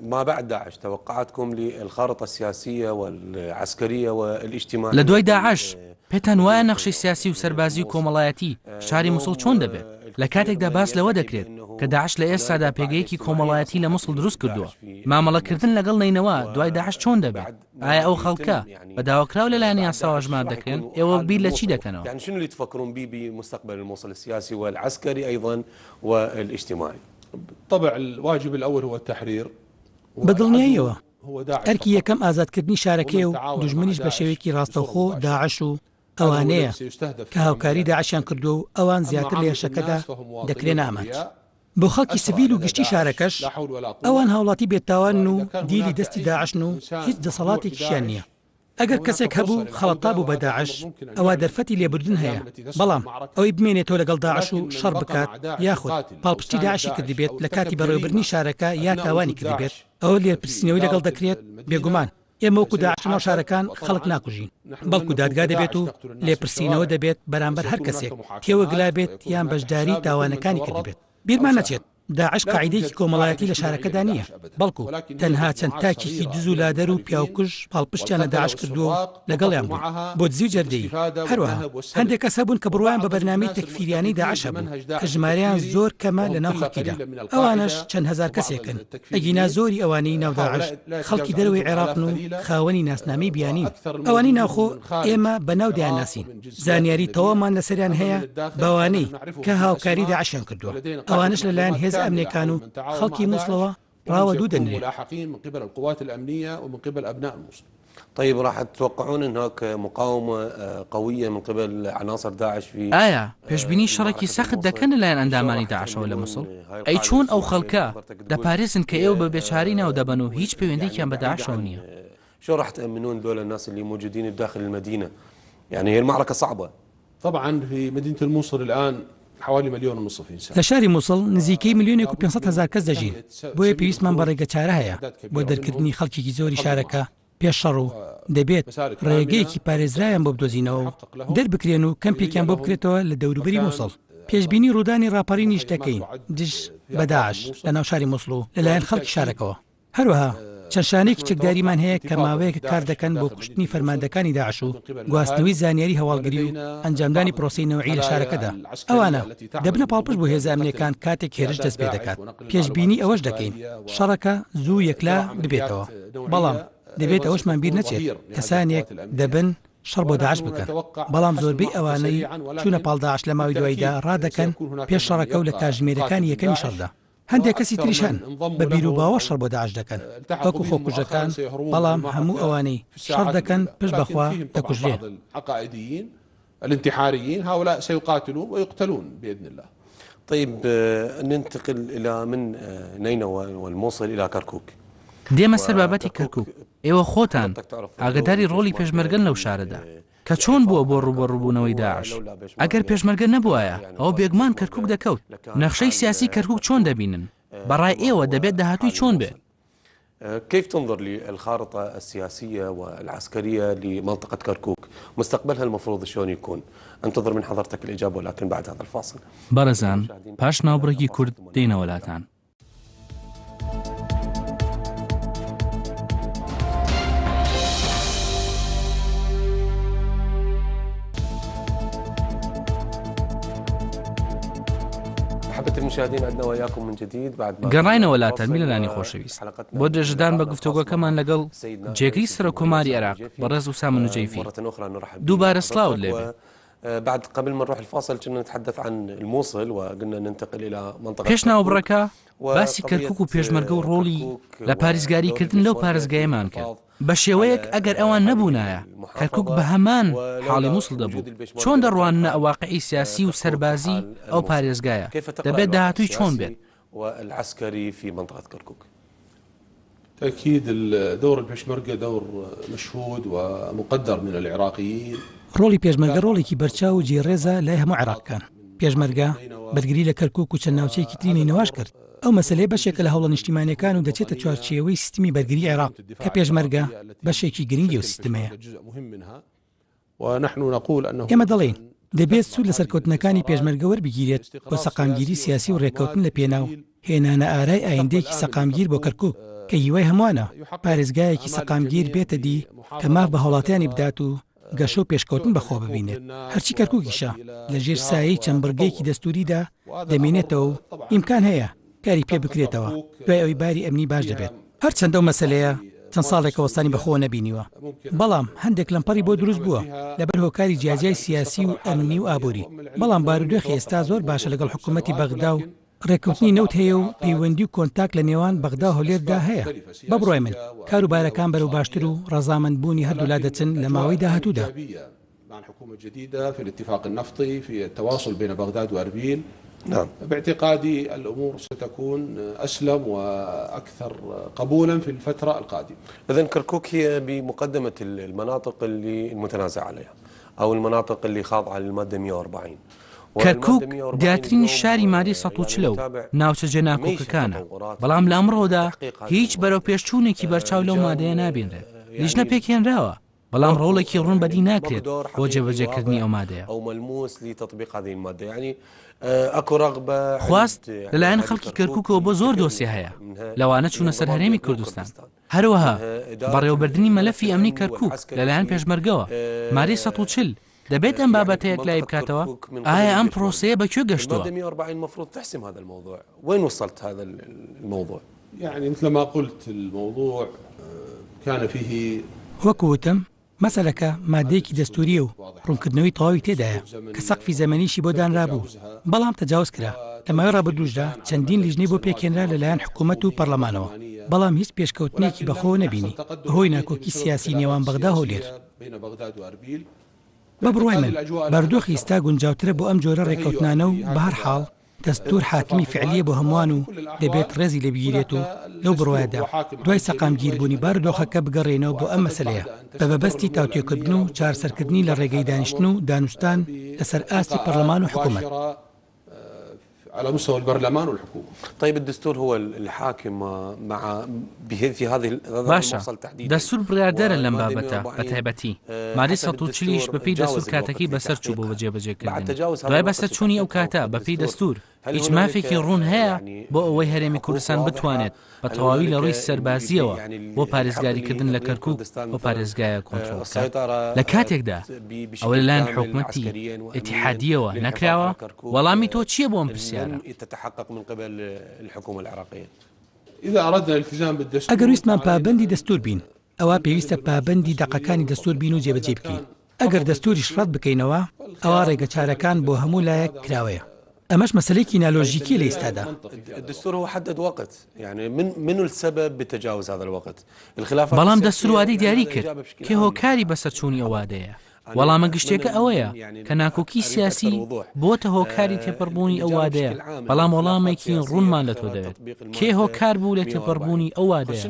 S4: ما بعد داعش توقعاتكم للخارطة السياسية والعسكرية والاجتماعية؟
S1: لدوای داعش پێتان وایە نەخشەی سیاسی و سەربازی و کۆمەڵایەتی شاری مووسڵ چۆن دەبێت؟ لە کاتێکدا باس لەوە دەکرێت کە داعش لە ئێستادا پێگەیەکی کۆمەڵایەتی لە مووسڵ دروست کردووە. مامەڵەکردن لەگەڵ نینەوە دوای داعش چۆن دەبێت؟ ئایا ئەو خەڵکە بە داواکراو لەلایەن یاساوە ژمار دەکرێن؟ ئێوە بیر لە چی دەکەنەوە؟
S4: يعني شنو اللي تفكرون به بمستقبل الموصل السياسي والعسكري أيضا والاجتماعي؟
S2: طبعا الواجب الأول هو التحرير.
S3: بەدڵنیاییەوە ئەرکی یەکەم ئازادکردنی شارەکەی و دوژمنیش بە شێوەیەکی ڕاستەوخۆ داعش و ئەوانەیە کە هاوکاری داعشیان کردو و ئەوان زیاتر لە هێرشەکەدا دەکرێن ئاماج. بۆ خەڵکی سڤیل و گشتی شارەکەش ئەوان هاوڵاتی بێتاوان و دیری دەستی داعشن و هیچ دەسەڵاتێکیشیان نییە. ئەگەر کەسێک هەبوو خەڵەتا بوو بە داعش ئەوە دەرفەتی لێبوردن هەیە. بەڵام ئەوەی بمێنێتەوە لەگەڵ داعش و شەڕ بکات یاخود پاڵپشتی داعشی کردی بێت لە کاتی بەڕێوەبردنی شارەکە یا تاوانی کردی بێت ئەوە لێرپرسینەوەی لەگەڵ دەکرێت. بێگومان ئێمە وەکو داعش ناو شارەکان خەڵک ناکوژین بەڵکو دادگا دەبێت و لێپرسینەوە دەبێت بەرامبەر هەر کەسێک تێوەگلا بێت یان بەشداری تاوانەکانی کردی بێت. بیرمان نەچێت داعش قاعدەیەکی کۆمەڵایەتی لە شارەکەدا نییە بەڵکو تەنها چەند تاکێکی دز و لادەر و پیاوکوژ پاڵپشتیانە داعش کردووە لەگەڵیان بوو بۆ دزی و جەردەیی. هەروەها هەندێک کەس هەبوون کە بڕوایان بە بەرنامەی تەکفیریانەی داعش هەبوون کە ژمارەیان زۆر کەمە لە ناو خەڵکیدا. ئەوانش چەند هەزار کەسێکن ئەگینا زۆری ئەوانەی ناو داعش خەڵکی دەروی عێراقن و خاوەنی ناسنامەی بیانین. ئەوانەی ناوخۆ ئێمە بەناو دەیان ناسین زانیاری تەواومان لەسەریان هەیە بەوانەی کە هاوکاری داعشیان کردووە. ئەوانش لەلایەن هێز ئەمنیەکان و خەڵکی مووسڵەوە ڕاوەدوو دەنرێن
S2: من قبل القوات الأمنية ومن قبل أبناء الموصل.
S4: طيب راح تتوقعون هناك مقاومة قوية من قبل عناصر داعش في
S1: ئایا پێشبینی شەڕێکی سەخت دەکەن لەلایەن ئەندامانی داعشەوە لە مووسڵ؟ ئەی چۆن ئەو خەڵکە دەپارێزن کە ئێوە بە بێچاری ناو دەبن و هیچ پەیوەندییان بە داعشەوە نییە؟
S4: شو راح تأمنون دول الناس اللي موجودين بداخل المدينة؟ يعني هي المعركة صعبة.
S2: طبعا في مدينة الموصل الآن حوالي 1.5 مليون إنسان.
S3: لە شاری مووسڵ نزیکەی 1,500,000 کەس دەژین. بۆیە پێویستمان بە ڕێگەچارە هەیە بۆ دەرکردنی خەڵکێکی زۆری شارەکە پێش شەڕ و دەبێت ڕێگەیەکی پارێزرایان بۆ بدۆزینەوە و دەربکرێن و کەمپێکیان بۆ بکرێتەوە لە دەوروبەری مووسڵ. پێشبینی ڕوودانی ڕاپەڕینیش دەکەین دژ بە داعش لە ناو شاری مووسڵ و لەلایەن خەڵکی شارەکەەوە. هەروەها چەند شانێکی چەکداریمان هەیە کە ماوەیەکە کار دەکەن بۆ کوشتنی فەرماندەکانی داعش و گواستنەوەی زانیاری هەواڵگری و ئەنجامدانی پرۆسی نەوعی لە شارەکەدا. ئەوانە دەبنە پاڵپشت بۆ هێزە ئەمنیەکان کاتێک هێرش دەست پێ دەکات. پێشبینی ئەوەش دەکەین شەڕەکە زوو یەکلا ببێتەوە، بەڵام دەبێت ئەوەشمان بیر نەچێت کەسانێک دەبن شەڕ بۆ داعش بکەن، بەڵام زۆربەی ئەوانەی چوونە پاڵ داعش لە ماوەی دواییدا ڕادەکەن پێش شەڕەکە و لە کاتژمێرەکانی یەکەمی شەڕدا. هەندێک کەسی تریش هەن بە بیر و باوە شەڕ بۆ داعش دەکەن وەکو خۆکوژەکان، بەڵام هەموو ئەوانەی شەڕ دەکەن پشت بەخوا دەکوژرێن.
S2: الانتحاريين هؤلاء سيقاتلون ويقتلون بإذن الله.
S4: طيب ننتقل إلى من نينوى والموصل إلى كركوك.
S1: دێمە سەر بابەتی کەرکووک. ئێوە خۆتان ئاگداری ڕۆڵی پێشمەرگەن لەو شارەدا کە چۆن بووە بۆ ڕوبەڕووبوونەوەی داعش. ئەگەر پێشمەرگە نەبووایە ئەو بێگومان کەرکووک دەکەوت. نەخشەی سیاسی کەرکووک چۆن دەبینن؟ بەڕای ئێوە دەبێت داهاتووی چۆن بێت؟
S4: كيف تنظر للخارطة السياسية والعسكرية لمنطقة كركوك؟ مستقبلها المفروض شلون يكون؟ انتظر من حضرتك الإجابة ولكن بعد هذا الفاصل.
S1: بەڕێزان پاش ناوبڕێکی کورد دێنە وڵاتان.
S4: المشاهدين عندنا وياكم من جديد بعد ما
S1: گەڕاینەوە وڵاتان میلەنانی خۆشەویست بۆ درێژدان بە گفتوگۆکەمان لەگەڵ جێگری سەرۆکۆماری عێراق بەڕێز وسام نجەیفی. دووبارە سڵاوت لێبێ.
S4: بعد قبل ما نروح الفاصل كنا نتحدث عن الموصل وقلنا ننتقل إلى منطقة
S1: پێش ناوبڕەکە باسی کەرکووک و پێشمەرگە و ڕۆڵی لە پارێزگاریکردن لەو پارێزگایەمان کرد بە شێوەیەک ئەگەر ئەوان نەبوونایە کەرکووک بە هەمان حاڵی مووسڵ دەبوو. چۆن دەڕوانە ئەواقعی سیاسی و سەربازی ئەو پارێزگایە؟ دەبێت داهاتووی چۆن بێت؟
S4: والعسكري في منطقة كركوك.
S2: تأكيد دور البيشمركة دور مشهود ومقدر من العراقيين.
S3: ڕۆڵی پێشمەرگە ڕۆڵێکی بەرچاو و جێڕێزە لای هەموو عێراقیان. پێشمەرگە بەرگری لە کەرکووک و چەند ناوچەیەکی ترینی نەواش کرد. ئەو مەسلەی بەشێکە لە هەوڵە نیشتیمانیەکان و دەچێتە چوارچێوەی سیستمی بەرگری عێراق کە پێشمەرگە بەشێکی گرنگی و سیستمەیە. ئێمە دەڵێن دەبێت سوود لە سەرکەوتنەکانی پێشمەرگە وەربگیرێت بۆ سەقامگیری سیاسی و ڕێکەوتن لە پێناو هێنانە ئارای ئایندێکی سەقامگیر بۆ کەرکووک کە هیوای هەمووانە پارێزگایەکی سەقامگیر بێتە دی کە ماف بە هەوڵاتیانی بدات و گەشە و پێشکەوتن بەخۆ ببینێت. هەرچی کەرکووکیشە لە ژێر سایەی چەند بڕگەیەکی دەستوریدا دەمێنێتەوە و ئیمکان هەیە کاری پێ بکرێتەوە دوای ئەوەی باری ئەمنی باش دەبێت. هەرچەندە ئەو مەسەلەیە چەند ساڵێکە وەستانی بەخۆ نەبینیوە، بەڵام هەندێک لەمپەڕی بۆ دروست بووە لەبەر هۆکاری جیاجای سیاسی و ئەمنی و ئابووری. بەڵام بارودۆخی ئێستا زۆر باشە لەگەڵ حکوومەتی بەغدا و ڕێکەوتنی نەوت هەیە و پەیوەندی و کۆنتاک لە نێوان بەغدا و هەولێردا هەیە. بە بڕای من کاروبارەکان بەرەو باشتر و ڕەزامەندبوونی هەردوو لا دەچن لە ماوەی داهاتوودا.
S2: مع الحكومة الجديدة في الاتفاق النفطي في التواصل بين بغداد وأربيل. نعم. باعتقادي الأمور ستكون أسلم وأكثر قبولا في الفترة القادمة.
S4: إذن كركوك هي بمقدمة المناطق اللي المتنازع عليها أو المناطق اللي خاضعة للمادة 140.
S1: کەرکووک دیاترین شاری ماری 140 و ناوچە جێناکۆکەکانە، بەڵام لە ئەمڕۆدا هیچ بەرەو پێشچوونێکی بەرچاو لەو مادەیە نابێنرێت. لیژنە پێکهێنراوە، بەڵام ڕۆڵێکی ڕوون بەدی ناکرێت بۆ جێبەجێکردنی ئەو مادەیە. خواست لەلایەن خەڵکی کەرکووکەوە بۆ زۆر دۆسیە هەیە، لەوانە چوونە سەر هەرێمی کوردستان. هەروەها بەڕێوەبردننی مەلەفی ئەمنی کەرکووک لەلایەن پێشمەرگەوە ماری 140 دەبێت ئەم بابەتەیەک لای بکاتەوە. ئایا ئەم پرۆسەیە بەکوێ گەشتووە؟
S4: المفروض تحسم هذا الموضوع. وين وصلت هذا الموضوع؟
S2: يعني مثل ما قلت الموضوع كان فيه
S3: وەکوتم مەسەلەکە مادەیەکی دەستوریە و ڕوونکردنەوەی تەواوی تێدایە کە سەقفی زەمەنیشی بۆ دانرابوو، بەڵام تەجاوز کرا. لە ماوەی ڕابردووشدا چەندین لیژنەی بۆ پێکهێنرا لەلایەن حکوومەت و پەرلەمانەوە، بەڵام هیچ پێشکەوتنێکی بەخۆ نەبینی بەهۆی ناکۆکی سیاسی نێوان بەغدا هەولێر. بە بڕوای من بارودۆخی ئێستا گونجاوترە بۆ ئەم جۆرە ڕێکەوتنانە و بە هەر حاڵ دەستور حاکمی فعلیە بۆ هەمووان و دەبێت ڕێزی لێ بگیرێت و لەو بڕوایدا دوای سەقامگیربوونی بارودۆخەکە بگەڕێنەوە بۆ ئەم مەسەلەیە بە بەبەستی تاوتێکردن و چارەسەرکردنی لە ڕێگەی دانیشتن و دانوستان لەسەر ئاستی پەرلەمان و حکوومەت.
S2: على مستوى البرلمان والحكومة.
S4: طيب الدستور هو الحاكم مع في هذه
S1: باشا دستور بڕیاردەرە لەم بابەتە بەتایبەتی مادەی 140 بەپێی دەستور کاتەکەی بەسەر چوو بۆ جێبەجێکردن. دوای بەسەرچوونی ئەو کاتە بەپێی دەستور هیچ مافێکی ڕوون هەیە بۆ ئەوەی هەرێمی کوردستان بتوانێت بە تەواوی لە ڕووی سەربازیەوە بۆ پارێزگاریکردن لە کەرکووک بۆ پارێزگایە کۆنتڕۆڵ لە کاتێکدا ئەوە لەلایەن حکوومەتی ئیتیحادیەوە نەکراوە وەڵامی تۆ چییە بۆ ئەم پرسیارە؟
S3: ئەگەر ویستمان پابەندی دەستور بین ئەوە پێویستە پابەندی دەقەکانی دەستور بین و جێبەجێ بکەین ئەگەر دەستوریش ڕەت بکەینەوە ئەوە ڕێگە چارەکان بۆ هەموو لایەک کراوەیە ئەمەش مەسلەیەکی نالۆژیکی لە ئێستادا.
S4: الدستور هو حدد وقت يعني من السبب بتجاوز هذا الوقت
S1: بەڵام دەستور وادەی دیاری کرد کە هۆکاری بەسەرچوونی ئەوادەیە وەڵامە گشتێکە ئەوەیە کە ناکۆکی سیاسی بۆتە هۆکاری تێپەڕبوونی ئەوادەیە بەڵام وەڵامێکی ڕوونمان لە تۆ دەوێت کێ هۆکار بوو لە تێپەڕبوونی ئەوادەیە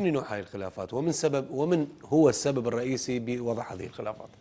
S4: ومن هو السبب الرئيسي بوضع هذه الخلافات.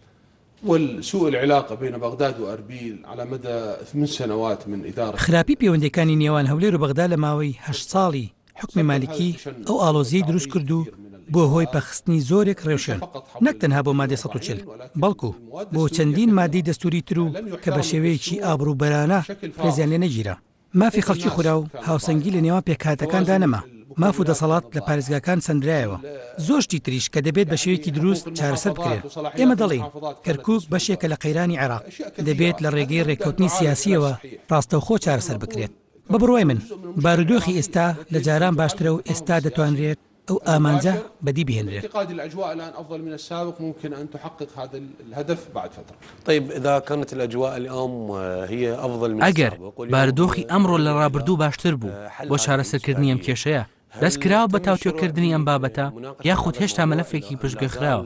S2: والسوء العلاقة بين بغداد وأربيل على مدى 8 سنوات من إدارة
S3: خراپی پەیوەندیەکانی نێوان هەولێر و بەغدا لە ماوەی 8 ساڵی حکومی مالکی ئەو ئاڵۆزیەی دروست کرد و بۆ هۆی پەخستنی زۆرێک ڕێوشێن نەک تەنها بۆ مادەی 140 بەڵکو بۆ چەندین مادەی دەستوری تر و کە بە شێوەیەکی ئابروبەرانە ڕێزیان لێ نەگیرە مافی خەڵکی خورا و هاوسەنگی لە نێوان پێکهاتەکاندا نەما ماف و دەسەڵات لە پارێزگاکان سندرایەوە زۆر شتی تریش کە دەبێت بە شێوەیەکی دروست چارەسەر بکرێت ئێمە دەڵێن کەرکووک بەشێکە لە قەیرانی عێراق دەبێت لە ڕێگەی ڕێککەوتنی سیاسیەوە ڕاستەوخۆ چارەسەر بکرێت بە بڕوای من بارودۆخی ئێستا لە جاران باشترە و ئێستا دەتوانرێت ئەو ئامانجە بەدی بهێنرێت.
S2: الأجواء الآن أفضل من السابق ممكن أن تحقق هذا الهدف بعد فترة.
S4: طيب إذا كانت الأجواء اليوم هي أفضل من السابق
S1: ئەگەر بارودۆخی ئەمڕۆ لە ڕابردوو باشتر بوو بۆ چارەسەرکردنی ئەم کێشەیە دەستکراوە بە تاوتوێکردنی ئەم بابەتە یاخود هێشتا مەلەفێکی پشتگەخراوە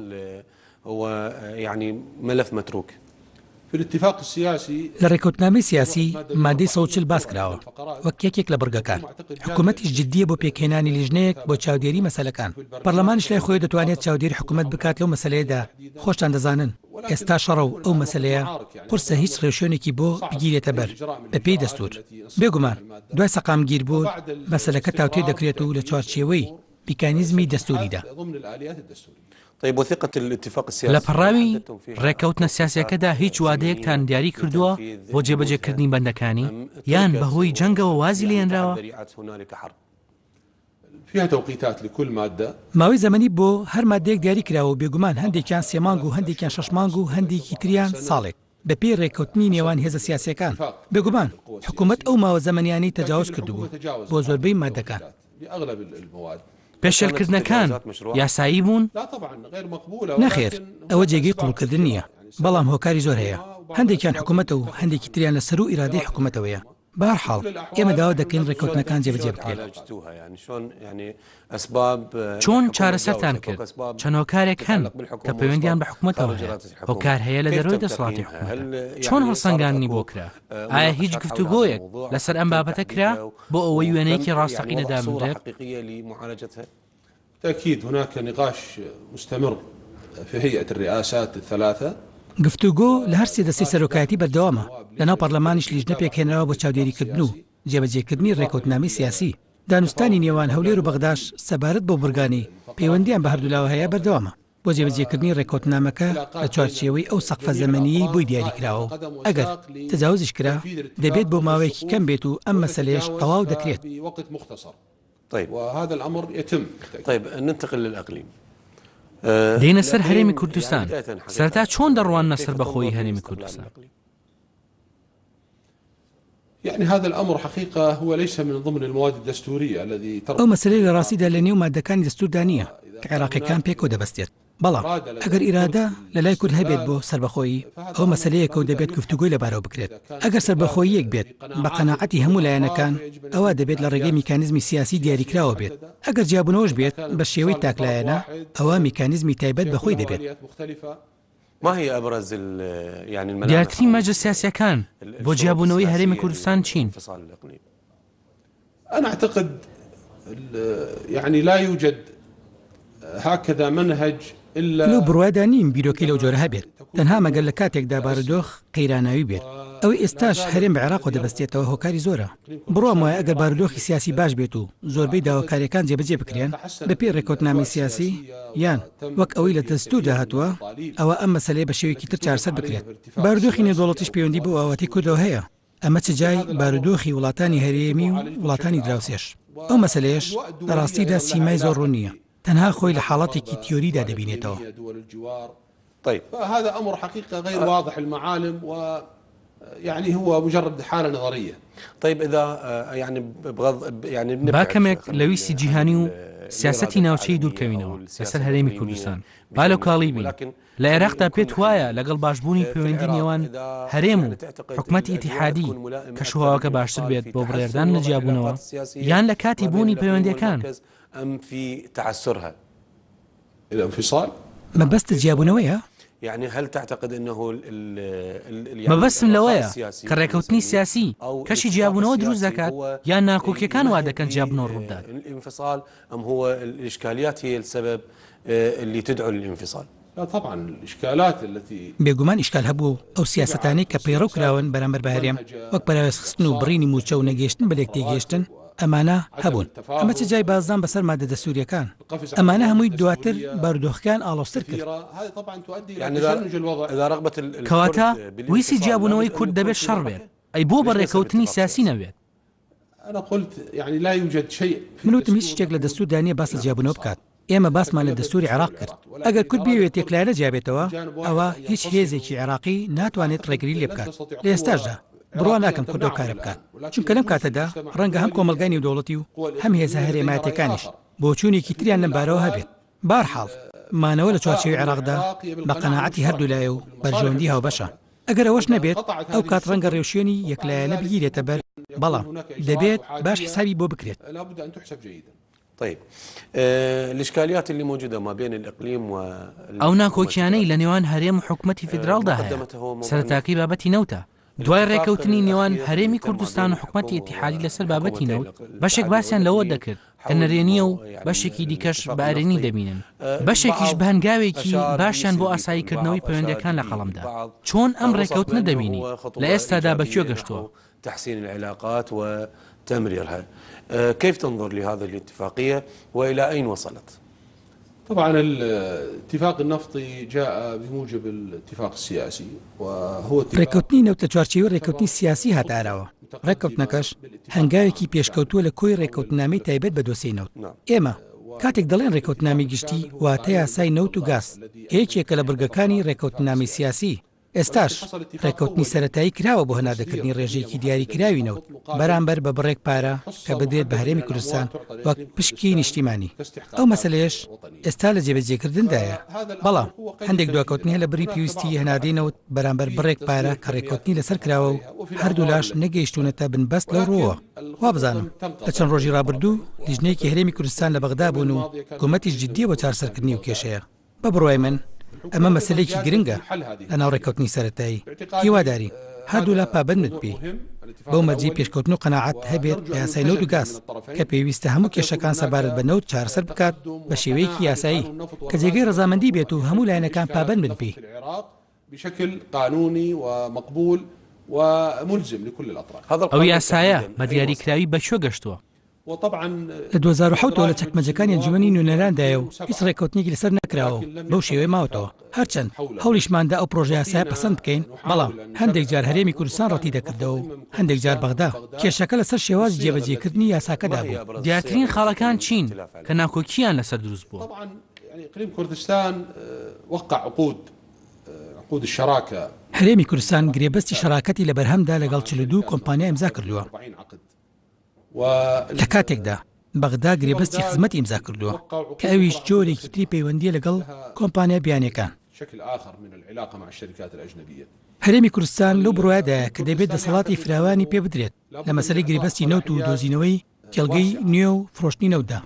S4: هو يعني ملف متروك.
S2: في الاتفاق السياسي
S3: لە ڕێکەوتنامەی سیاسی مادەی 140 باس کراوە وەک یەکێک لە بڕگەکان حکوومەتیش جددیە بۆ پێکهێنانی لیژنەیەک بۆ چاودێری مەسەلەکان پەرلەمانیش لای خۆی دەتوانێت چاودێری حکوومەت بکات لەو مەسەلەیەدا خۆشتان دەزانن ئێستا شەڕە و ئەو مەسەلەیە قورسە هیچ ڕێوشێنێکی بۆ بگیرێتە بەر بە پێی دەستور بێگومان دوای سەقامگیر بوون مەسەلەکە تاوتێ دەکرێت و لە چوارچێوەی میکانیزمی دەستوریدا.
S4: طيب وثيقة الاتفاق السياسي
S1: لە پەڕاوی ڕێکەوتنە سیاسیەکەدا هیچ وادەیەکتان دیاری کردووە بۆ جێبەجێکردنی بەندەکانی یان بەهۆی جەنگەوە وازی لێنراوە؟
S2: فيها توقيتات لكل مادة.
S3: ماوەی زەمەنی بۆ هەر مادەیەک دیاری کراوە بێگومان هەندێکیان 3 مانگ و هەندێکیان 6 مانگ و هەندێکی تریان ساڵێک بە پێی ڕێکەوتنی نێوان هێزە سیاسیەکان بێگومان حکوومەت ئەو ماوە زەمەنیانی تەجاوز کردبوو بۆ زۆربەی مادەکان.
S1: پێشێلکردنەکان یاسایی بوون؟
S3: نەخێر ئەوە جێگەی قوڵکردن نییە بەڵام هۆکاری زۆر هەیە هەندێکیان حکوومەتە و هەندێکی تریان لەسەر و ئیرادەی حکوومەتەوەیە بەهەرحاڵ ئێمە داوا دەکەین ڕێکەوتنەکان جێبەجێ بکرێت.
S1: چۆن چارەسەرتان کرد چەند هۆکارێک هەن کە پەیوەندیان بە حکوومەتەوە هەیە هۆکار هەیە لە دەرەوەی دەسەڵاتی حکوومەت چۆن هەڵسەنگاندنی بۆ کرا ئایا هیچ گفتوگۆیەک لەسەر ئەم بابەتە کرا بۆ ئەوەی وێنەیەکی ڕاستەقینە دابدرێت؟
S2: تأكيد هناك نقاش مستمر في هيئة الرئاسات الثلاثة.
S3: گفتوگۆ لە هەر سێ دەستەی سەرۆکایەتی بەردەوامە لەناو پەرلەمانیش لیژنە پێکهێنەوە بۆ چاودێریکردن و جێبەجێکردنی ڕێکەوتنامەی سیاسی دانوستانی نێوان هەولێر و بەغداش سەبارەت بۆ بورگانی پەیوەندیان بە هەردوولاوە هەیە بەردەوامە بۆ جێبەجێکردنی ڕێکەوتنامەکە لە چوارچێوەی ئەو سەقفە زەمەنیی بۆی دیاری کراوە ئەگەر تجاوزش کرا دەبێت بۆ ماوەیەکی کەم بێت و ئەم مەسەلەیەش تەواو دەکرێت.
S2: طيب وهذا الأمر يتم.
S4: طيب ننتقل للأقليم.
S1: دێنە سەر هەرێمی کوردستان سەرتا چۆن دەڕوانە سەر بەخۆی هەرێمی کوردستان؟
S2: يعني هذا الأمر حقيقة هو ليس من ضمن المواد الدستورية الذي
S3: ئەو مەسەلەی لە ڕاستیدا لە نێو مادەکانی دەستوردا نییە کە عێراقیەکان پێکەوە دەبەستێت بەڵام ئەگەر ئیرادە لە لای کورد هەبێت بۆ سەربەخۆیی ئەو مەسەلەیەکە و دەبێت گفتوگۆی لەبارەوە بکرێت ئەگەر سەربەخۆییەک بێت بە قەناعەتی هەموو لایەنەکان ئەوە دەبێت لە ڕێگەی میکانیزمی سیاسی دیاریکراوە بێت ئەگەر جیاببوونەوەش بێت بە شێوەی تاکلایەنە ئەوە میکانیزمی تایبەت بەخۆی دەبێت.
S4: ما هي أبرز يعني المنابع
S1: دیارترین مەجە سیاسیەکان بۆ جیاببوونەوەی هەرێمی کوردستان چین؟
S2: أنا أعتقد يعني لا يوجد هكذا منهج
S3: لەو بڕوادا نیم بیرۆکەی لەو جۆرە هەبێت تەنها مەگەر لە کاتێکدا بارودۆخ قەیراناوی بێت ئەوەی ئێستاش هەرێم بە عێراق دەبەستێتەوە هۆکاری زۆرە بڕوام وایە ئەگەر بارودۆخی سیاسی باش بێت و زۆربەی داواکاریەکان جێبەجێ بکرێن بە پێی ڕێکەوتنامەی سیاسی یان وەک ئەوەی لە دەستوردا هاتووە ئەوە ئەم مەسەلەیە بە شێوەیەکی تر چارەسەر بکرێت بارودۆخی نێودەوڵەتیش پەیوەندی بۆ ئاواتی کوردەوە هەیە ئەمە چ جای بارودۆخی وڵاتانی هەرێمی و وڵاتانی دراوسێش. ئەو مەسەلەیەش لە ڕاستیدا سیمای زۆر ڕوون نییە، تەنها خۆی لە حاڵەتێکی تیۆریدا دەبینێتەوە.
S2: طيب هذا أمر حقيقة غير واضح المعالم يعني هو مجرد حالة نظرية.
S4: طيب إذا يعني
S1: با کەمێک لە ویستی جیهانی و سیاسەتی ناوچەی دوورکەوینەوە لەسەر هەرێمی کوردستان با لەو کاڵی بین. لە عێراقدا پێت وایە لەگەڵ باشبوونی پەیوەندی نێوان هەرێم و حکومەتی ئیتیحادی کەشوهاوەکە باشتر بێت بۆ بڕێردان لە جیابوونەوە یان لە کاتی بوونی پەیوەندیەکان؟
S4: أم في تعسرها؟
S2: الانفصال
S3: مەبەستە جیابوونەوەیە؟
S4: يعني هل تعتقد أنه
S1: مەبەستم لەوەیە کە ڕێکەوتنی سیاسی کەشی جیابوونەوە دروست دەکات یان ناکۆکیەکان وا دەکەن جیابنەوە ڕوودات؟
S4: الانفصال أم هو الإشكاليات هي السبب اللي تدعو للانفصال؟
S2: لا طبعا الإشكالات التي
S3: بێگومان ئیشکال هەبوو ئەو سیاسەتانەی کە پەیڕەو کراون بەرامبەر بە هەرێم وەک بەراوێزخستن و بڕینی موچە و نەگەیشتن بە لێک تێگەیشتن ئەمانە هەبوون. ئەمە چ جای بازدان بەسەر مادە دەستوریەکان؟ ئەمانە هەمووی دواتر بارودۆخەکان ئاڵۆزتر کرد. کەواتە ویسی جیابوونەوەی کورد دەبێت شەڕ بێت، ئەی بۆ بە ڕێکەوتنی سیاسی نەوێت؟ من وتم هیچ شتێک لە دەستوردا نییە باس لە جیابوونەوە بکات. ئێمە باسمان لە دەستوری عێراق کرد. ئەگەر کورد بێوێت یەکلایەنە جیابێتەوە ئەوە هیچ هێزێکی عێراقی ناتوانێت ڕێگری لێ بکات. لە ئێستاشدا بڕوا ناکەم کورد ئەو کارە بکات، چونکە لەم کاتەدا ڕەنگە هەم کۆمەلگای نێودەوڵەتی و هەم هێزە هەرێمایەتەکانیش بۆ چوونێکی تریان لەم بارەوە هەبێت. بارحاڵ مانەوە لە چوارچێوەی عێراقدا بە قەناعەتی هەردوو لایە و بەرژەوەندی هاوبەشە. ئەگەر ئەوەش نەبێت ئەو کات ڕەنگە ڕێوشێنی یەکلایەنە بگیرێتە بەر، بەڵام دەبێت باش حسابی بۆ بکرێت.
S4: طيب الإشكاليات اللي موجودة ما بين الإقليم
S1: ئەو ناکۆکیانەی لە نێوان هەرێم و حکومەتی فیدراڵدا هەیە سەرەتاکەی بابەتی نەوتە. دوای ڕێکەوتنی نێوان هەرێمی کوردستان و حکومەتی ئیتیحادی لەسەر بابەتی نەوت بەشێک باسییان لەوە دەکرد کە نەرێنیە و بەشێکی دیکەش بە ئارێنی دەبینن، بەشێکیش بە هەنگاوێکی باشیان بۆ ئاساییکردنەوەی پەیوەندیەکان لە قەڵەمدا. چۆن ئەم ڕێکەوتنە دەبینی لە ئێستادا بەکوێ گەشتووە؟
S4: تحسين العلاقات وتمريرها. كيف تنظر لهذه الاتفاقية وإلى أين وصلت؟
S2: طبعا الاتفاق النفطي جاء بموجب الاتفاق السياسي وهو
S3: ڕێکەوتنی نەوت لە چوارچێوەی ڕێکەوتنی سیاسی هاتارەوە. ڕێکەوتنەکەش هەنگاوێکی پێشکەوتووە لە کۆی ڕێکەوتنامەی تایبەت بە دۆسیەی نەوت. ئێمە کاتێک دەڵێن ڕێکەوتنامی گشتی واتە یاسای نەوت و گاز یەکێکە لە بڕگەکانی ڕێکەوتنامی سیاسی. ئێستاش ڕێکەوتنی سەرەتایی کراوە بۆ هەنادەکردنی ڕێژەیەکی دیاریکراوی نەوت بەرامبەر بە بڕێک پارە کە بدرێت بە هەرێمی کوردستان وەک پشکی نیشتیمانی. ئەو مەسەلەیەش ئێستا لە جێبەجێکردندایە، بەڵام هەندێک دواکەوتنی هەیە لە بڕی پێویستی هەنادەی بەرامبەر بڕێک پارە کە ڕێکەوتنی لەسەر کراوە و هەردوو لاش نەگەیشتونەتە بنبەست لەو ڕۆوە. وا بزانم لە چەند ڕۆژی ڕابردوو لیژنەیەکی هەرێمی کوردستان لە بەغدا بوون و حکوومەتیش جددیە بۆ چارەسەرکردنی و کێشەیە. بە بڕوای من ئەمە مەسەلەیەکی گرنگە لە ناو ڕێکەوتنی سەرەتایی. هیواداری هەردوو لا پابند بێ بەو مەرجی پێشکەوتن و قەناعەت هەبێت بە یاسای نەوت و گاز کە پێویستە هەموو کێشەکان سەبارەت بە نەوت چارەسەر بکات بە شێوەیەکی یاسایی کە جێگەی ڕەزامەندی بێت و هەموو لایەنەکان پابند بێ
S2: بشكل قانوني ومقبول وملزم لكل الأطراف.
S1: ئەو یاسایە بە دیاریکراوی بەکوێ گەشتووە؟
S3: لە 2007ەوە لە چەکمەجەکانی ئەنجومەنی نوێنەراندا و هیچ ڕێکەوتنێکی لەسەر نەکراوە بەو شێوەیە ماوەتەوە. هەرچەند هەوڵیشماندا ئەو پرۆژە یاسایە پەسەند بکەین، بەڵام هەندێک جار هەرێمی کوردستان ڕەتی دەکردەوە و هەندێک جار بەغدا کێشەکە لەسەر شێوازی جێبەجێکردنی یاساکەدا بوو.
S1: دیارترین خاڵەکان چین کە ناکۆکییان لەسەر دروست بووە؟
S2: طبعا يعني إقليم كردستان وقع عقود الشراكة.
S3: هەرێمی کوردستان گرێبەستی شەراکەتی لە بەرهەمدا لەگەڵ 42 کۆمپانیا ئیمزا کردووە. لە کاتێکدا بەغدا گرێبەستی خزمەت ئیمزا کردووە کە ئەویش جۆرێکی تری پەیوەندیە لەگەڵ کۆمپانیا بیانیەکان. هەرێمی کوردستان لەو بڕوایدایە کە دەبێت دەسەڵاتی فراوانی پێ بدرێت لە مەسەلەی گرێبەستی نەوت و دۆزینەوەی کێڵگەی نوێ و فرۆشتنی نەوتدا.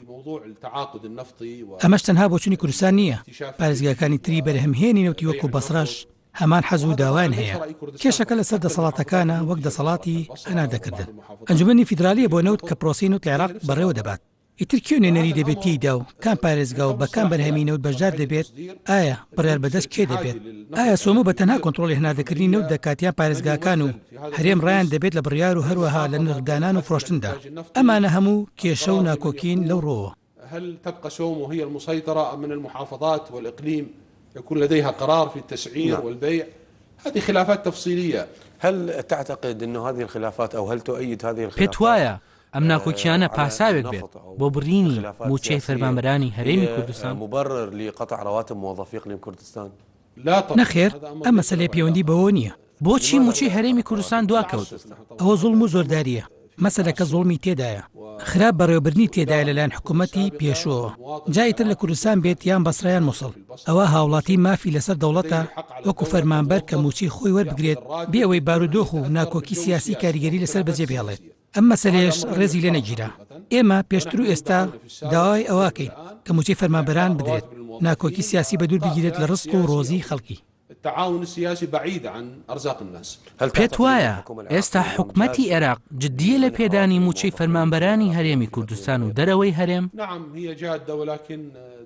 S3: ئەمەش تەنها بۆچوونی کوردستان نییە، پارێزگاکانی تری بەرهەمهێنی نەوتی وەکو بەسڕاش هەمان حەز و داوایان هەیە. کێشەکە لەسەر دەسەڵاتەکانە وەک دەسەڵاتی هەنادەکردن. ئەنجومەنی فیدرالیە بۆ نەوت کە پرۆسی نەوت لە عێراق بەڕێوە دەبات. ئیتر کێ نوێنەری دەبێت تێیدا و کام پارێزگا و بەکام بەرهەمی نەوت بەشدار دەبێت؟ ئایا بڕیار بەدەست کێ دەبێت؟ ئایا سۆمە بە تەنها کۆنتڕۆلی هەنادەکردنی نەوت دەکاتیان پارێزگاکان و هەرێم ڕایان دەبێت لە بڕیار و هەروەها لە نرخدانان و فرۆشتندا؟ ئەمانە هەموو کێشە و ناکۆکین لەو ڕۆوە.
S2: هل تبقى سومو هي المسيطرة أم من المحافظات والإقليم يكون لديها قرار في التسعير والبيع؟ هذه خلافات تفصيلية.
S4: هل تعتقد أنه هذه الخلافات أو هل تؤيد هذه الخلافات
S1: پێت ئەم ناکۆکیانە پاساوێک بێت بۆ بڕینی موچەی فەرمانبەرانی هەرێمی کوردستان؟
S4: مبرر لقطع رواتب موظفي إقليم كردستان؟
S3: نەخێر، ئەم مەسەلەی پەیوەندی بەوە نییە.
S1: بۆچی موچەی هەرێمی کوردستان دواکەوت؟
S3: ئەوە زوڵم و زۆرداریە. مەسەلەکە زوڵمی تێدایە، خراپ بەڕێوەبرنی تێدایە لەلایەن حکوومەتی پێشووەوە. جایتر لە کوردستان بێت یان بەسڕیان مووسڵ، ئەوە هاوڵاتی مافی لەسەر دەوڵەتە وەکو فەرمانبەر کە موچی خۆی وەربگرێت بێ ئەوەی بارودۆخ و ناکۆکی سیاسی کاریگەری لەسەر بەجێ بێڵێت. ئەم مەسەلەیەش ڕێزی لێ نەگیرا. ئێمە پێشتر و ئێستا داوای ئەوەکەین کە موچەی فەرمانبەران بدرێت، ناکۆکی سیاسی بەدوور بگیرێت لە ڕزق و ڕۆزی خەڵکی.
S2: التعاون السياسي بعيد عن أرزاق الناس.
S1: پێت وایە ئێستا حکوومەتی عێراق جددیە لە پێدانی موچەی فەرمانبەرانی هەرێمی کوردستان و دەرەوەی هەرێم؟
S2: نعم هي جادة ولكن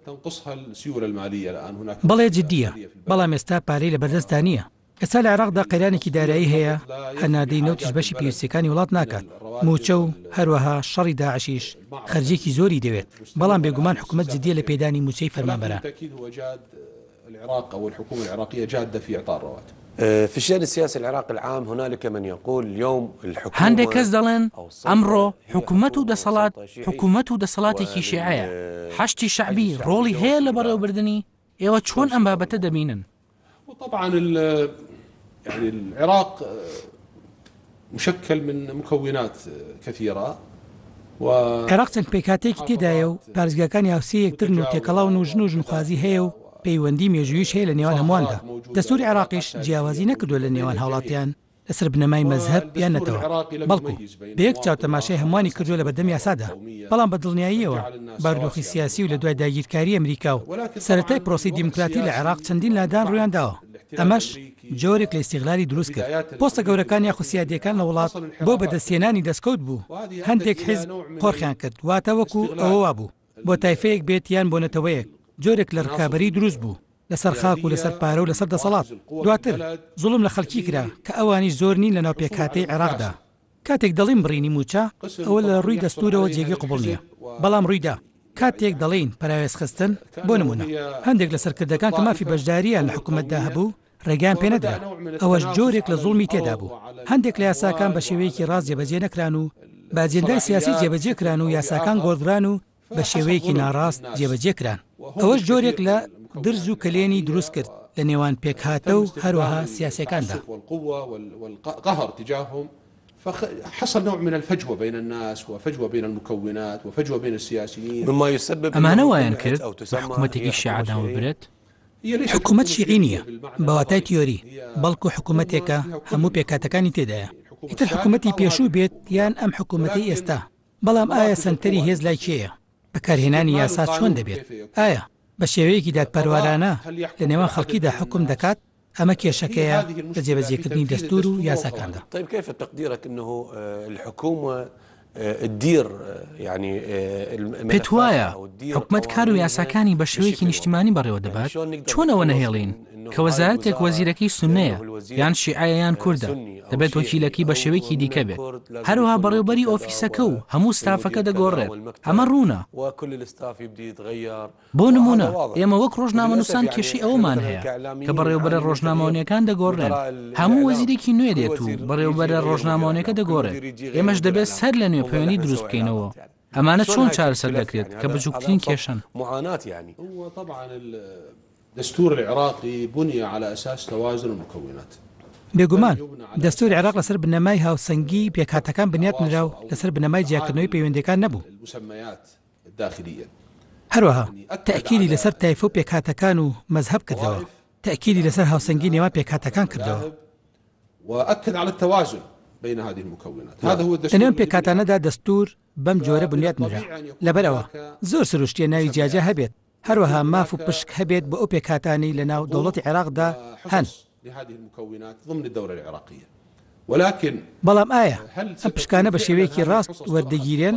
S2: تنقصها السيولة المالية الآن هناك.
S3: بەڵێ جددیە، بەڵام ئێستا پارەی لە بەردەستدا نییە. ئێستا لە عێراقدا قەیرانێکی دارایی هەیە هەنادەی نەوتیش بەشی پێویستیەکانی وڵات ناکات. موچە و هەروەها شەڕی داعشیش خەرجێکی زۆری دەوێت، بەڵام بێگومان حکوومەت جددیە لە پێدانی موچەی فەرمانبەران.
S2: العراق أو الحكومة العراقية جادة في إعطاء الرواتب.
S4: في الشأن السياسي العراقي العام هنالك من يقول اليوم الحكومة
S1: هەندێک کەس دەڵێن ئەمڕۆ حکوومەت و دەسەڵات حکوومەت و دەسەڵاتێکی شیعەیە، حەشتی شعبی ڕۆڵی هەیە لە بەڕێوەبردننی ئێوە چۆن ئەم بابەتە دەبینن؟
S2: وطبعا يعني العراق مشكل من مكونات كثيرة
S3: عێراق چەند پێکاتێکی تێدایە و پارێزگاکانی هاوسێ یەکترن و تێکەڵاون و ژن و ژنخوازی هەیە و پەیوەندی مێژوویش هەیە لە نێوان هەموواندا. دەستوری عێراقیش جیاوازی نەکردووە لە نێوان هاوڵاتیان لەسەر بنەمای مەزهەب یان نەتەوە، بەڵکو بە یەک چاوتەماشای هەمووانی کردووە لە بەردەمی یاسادا، بەڵام بە دڵنیاییەوە بارودۆخی سیاسی و لە دوای داگیرکاری ئەمریکا و سەرەتای پرۆسی دیموکراتی لە عێراق چەندین لادان ڕوویان داوە. ئەمەش جۆرێک لە ئیستیغلالی دروست کرد. پۆستە گەورەکان یاخو سیادیەکان لە وڵات بۆ بەدەستێنانی دەستکەوت بوو، هەندێک حیزب قۆڕخیان کرد، واتە وەکو ئەوە بوو بۆ تایفەیەک بێت یان بۆ نەتەوەیەک، جۆرێک لە ڕکابەری دروست بوو لەسەر خاک و لەسەر پارە و لەسەر دەسەڵات. دواتر زوڵم لە خەڵکی کرا کە ئەوانیش زۆر نین لە ناو پێکهاتەی عێراقدا. کاتێک دەڵین بڕینی موچە ئەوە لە ڕووی دەستورەوە جێگەی قوبڵ نییە، بەڵام ڕوویدا. کاتێک دەڵین پەراوێز خستن بۆ نمونە هەندێک لە سەرکردەکان کە مافی بەشداریان لە حکوومەتدا هەبوو ڕێگان پێ نەدرا، ئەوەش جۆرێک لە زوڵمی تێدا بوو. هەندێک لە یاساکان بە شێوەیەکی ڕاست جێبەجێ نەکران و باجێندای سیاسی جێبەجێ کران و یاساکان گۆڕدران و بە شێوەیەکی ناڕاست جێبەجێ کران. ئەوەش جۆرێک لە درز و کلێنی دروست کرد لە نێوان پێکهاتە و هەروەها سیاسەکاندا.
S2: فحصل نوع من الفجوة بين الناس وفجوة بين المكونات وفجوة بين السياسيين
S4: مما يسبب
S1: ئەمانە وایان کرد حکوومەتێکی شیعەداوە برێت.
S3: حکوومەت شیعی نییە بەواتای تیۆری، بەڵکو حکوومەتێکە هەموو پێکاتەکانی تێدایە. ئیتر حکوومەتی پێشوو بێت یان ئەم حکوومەتی ئێستا. بەڵام ئایا سنتەری هێز لای کێیە؟ بەکارهێنانی یاسا چۆن دەبێت؟ ئایا بە شێوەیەکی دادپەروارانە لە نێوان خەڵکیدا حکم دەکات؟ ئەمە کێشەکەیە لە جێبەجێکردنی دەستور و یاساکاندا.
S4: طيب كيف تقديرك انه الحكومة الدير يعني
S1: پێت وایە حکوومەت کار و یاساکانی بە شێوەیەکی نیشتیمانی بەڕێوە دەبات؟ چۆن ئەوە نەهێڵین کە وەزارەتێک وەزیرەکەی سوننەیە یان شیعەیە یان کوردە دەبێت وەکیلەکەی بە شێوەیەکی دیکە بێت، هەروەها بەڕێوەبەری ئۆفیسەکە و هەموو ستافەکە دەگۆڕێت. ئەمە ڕوونە. بۆ نمونە ئێمە وەک ڕۆژنامەنووسان کێشەی ئەومان هەیە کە بەڕێوەبەرە ڕۆژنامەوانیەکان دەگۆڕێن، هەموو وەزیرێکی نوێ دێت و بەڕێوەبەرە ڕۆژنامەوانیەکە دەگۆڕێت. ئێمەش دەبێت سەر لە نوێ پەیوەندی دروست بکەینەوە. ئەمانە چۆن چارەسەر دەکرێت کە بچووکترین کێشەن؟
S2: يعني هو طبعا الدستور العراقي بني على أساس توازن المكونات.
S3: بێگومان دەستوری عێراق لەسەر بنەمای هاوسەنگی پێکهاتەکان بنیات نراو لەسەر بنەمای جیاکردنەوەی پەیوەندیەکان نەبوو. هەروەها تەئکیدی لەسەر تایفە و پێکهاتەکان و مەزهەب کردەوە، تەئکیدی لەسەر هاوسەنگی نێوان پێکهاتەکان کردەوە.
S2: وأكد على التوازن بين هذه المكونات. هذا هو
S3: الدستور. لەنێوان پێکهاتانەدا دەستور بەم جۆرە بنیات نرا. لەبەرەوە زۆر سروشتیە ناوی جیاجە هەبێت، هەروەها ماف و پشک هەبێت بە ئەو پێکهاتانی لە ناو دەوڵەتی عێراقدا هەن.
S2: لهذه المكونات ضمن الدولة العراقية. ولكن
S3: بەڵام ئایا ئەم پشکانە بە شێوەیەکی ڕاست وەردەگیرێن؟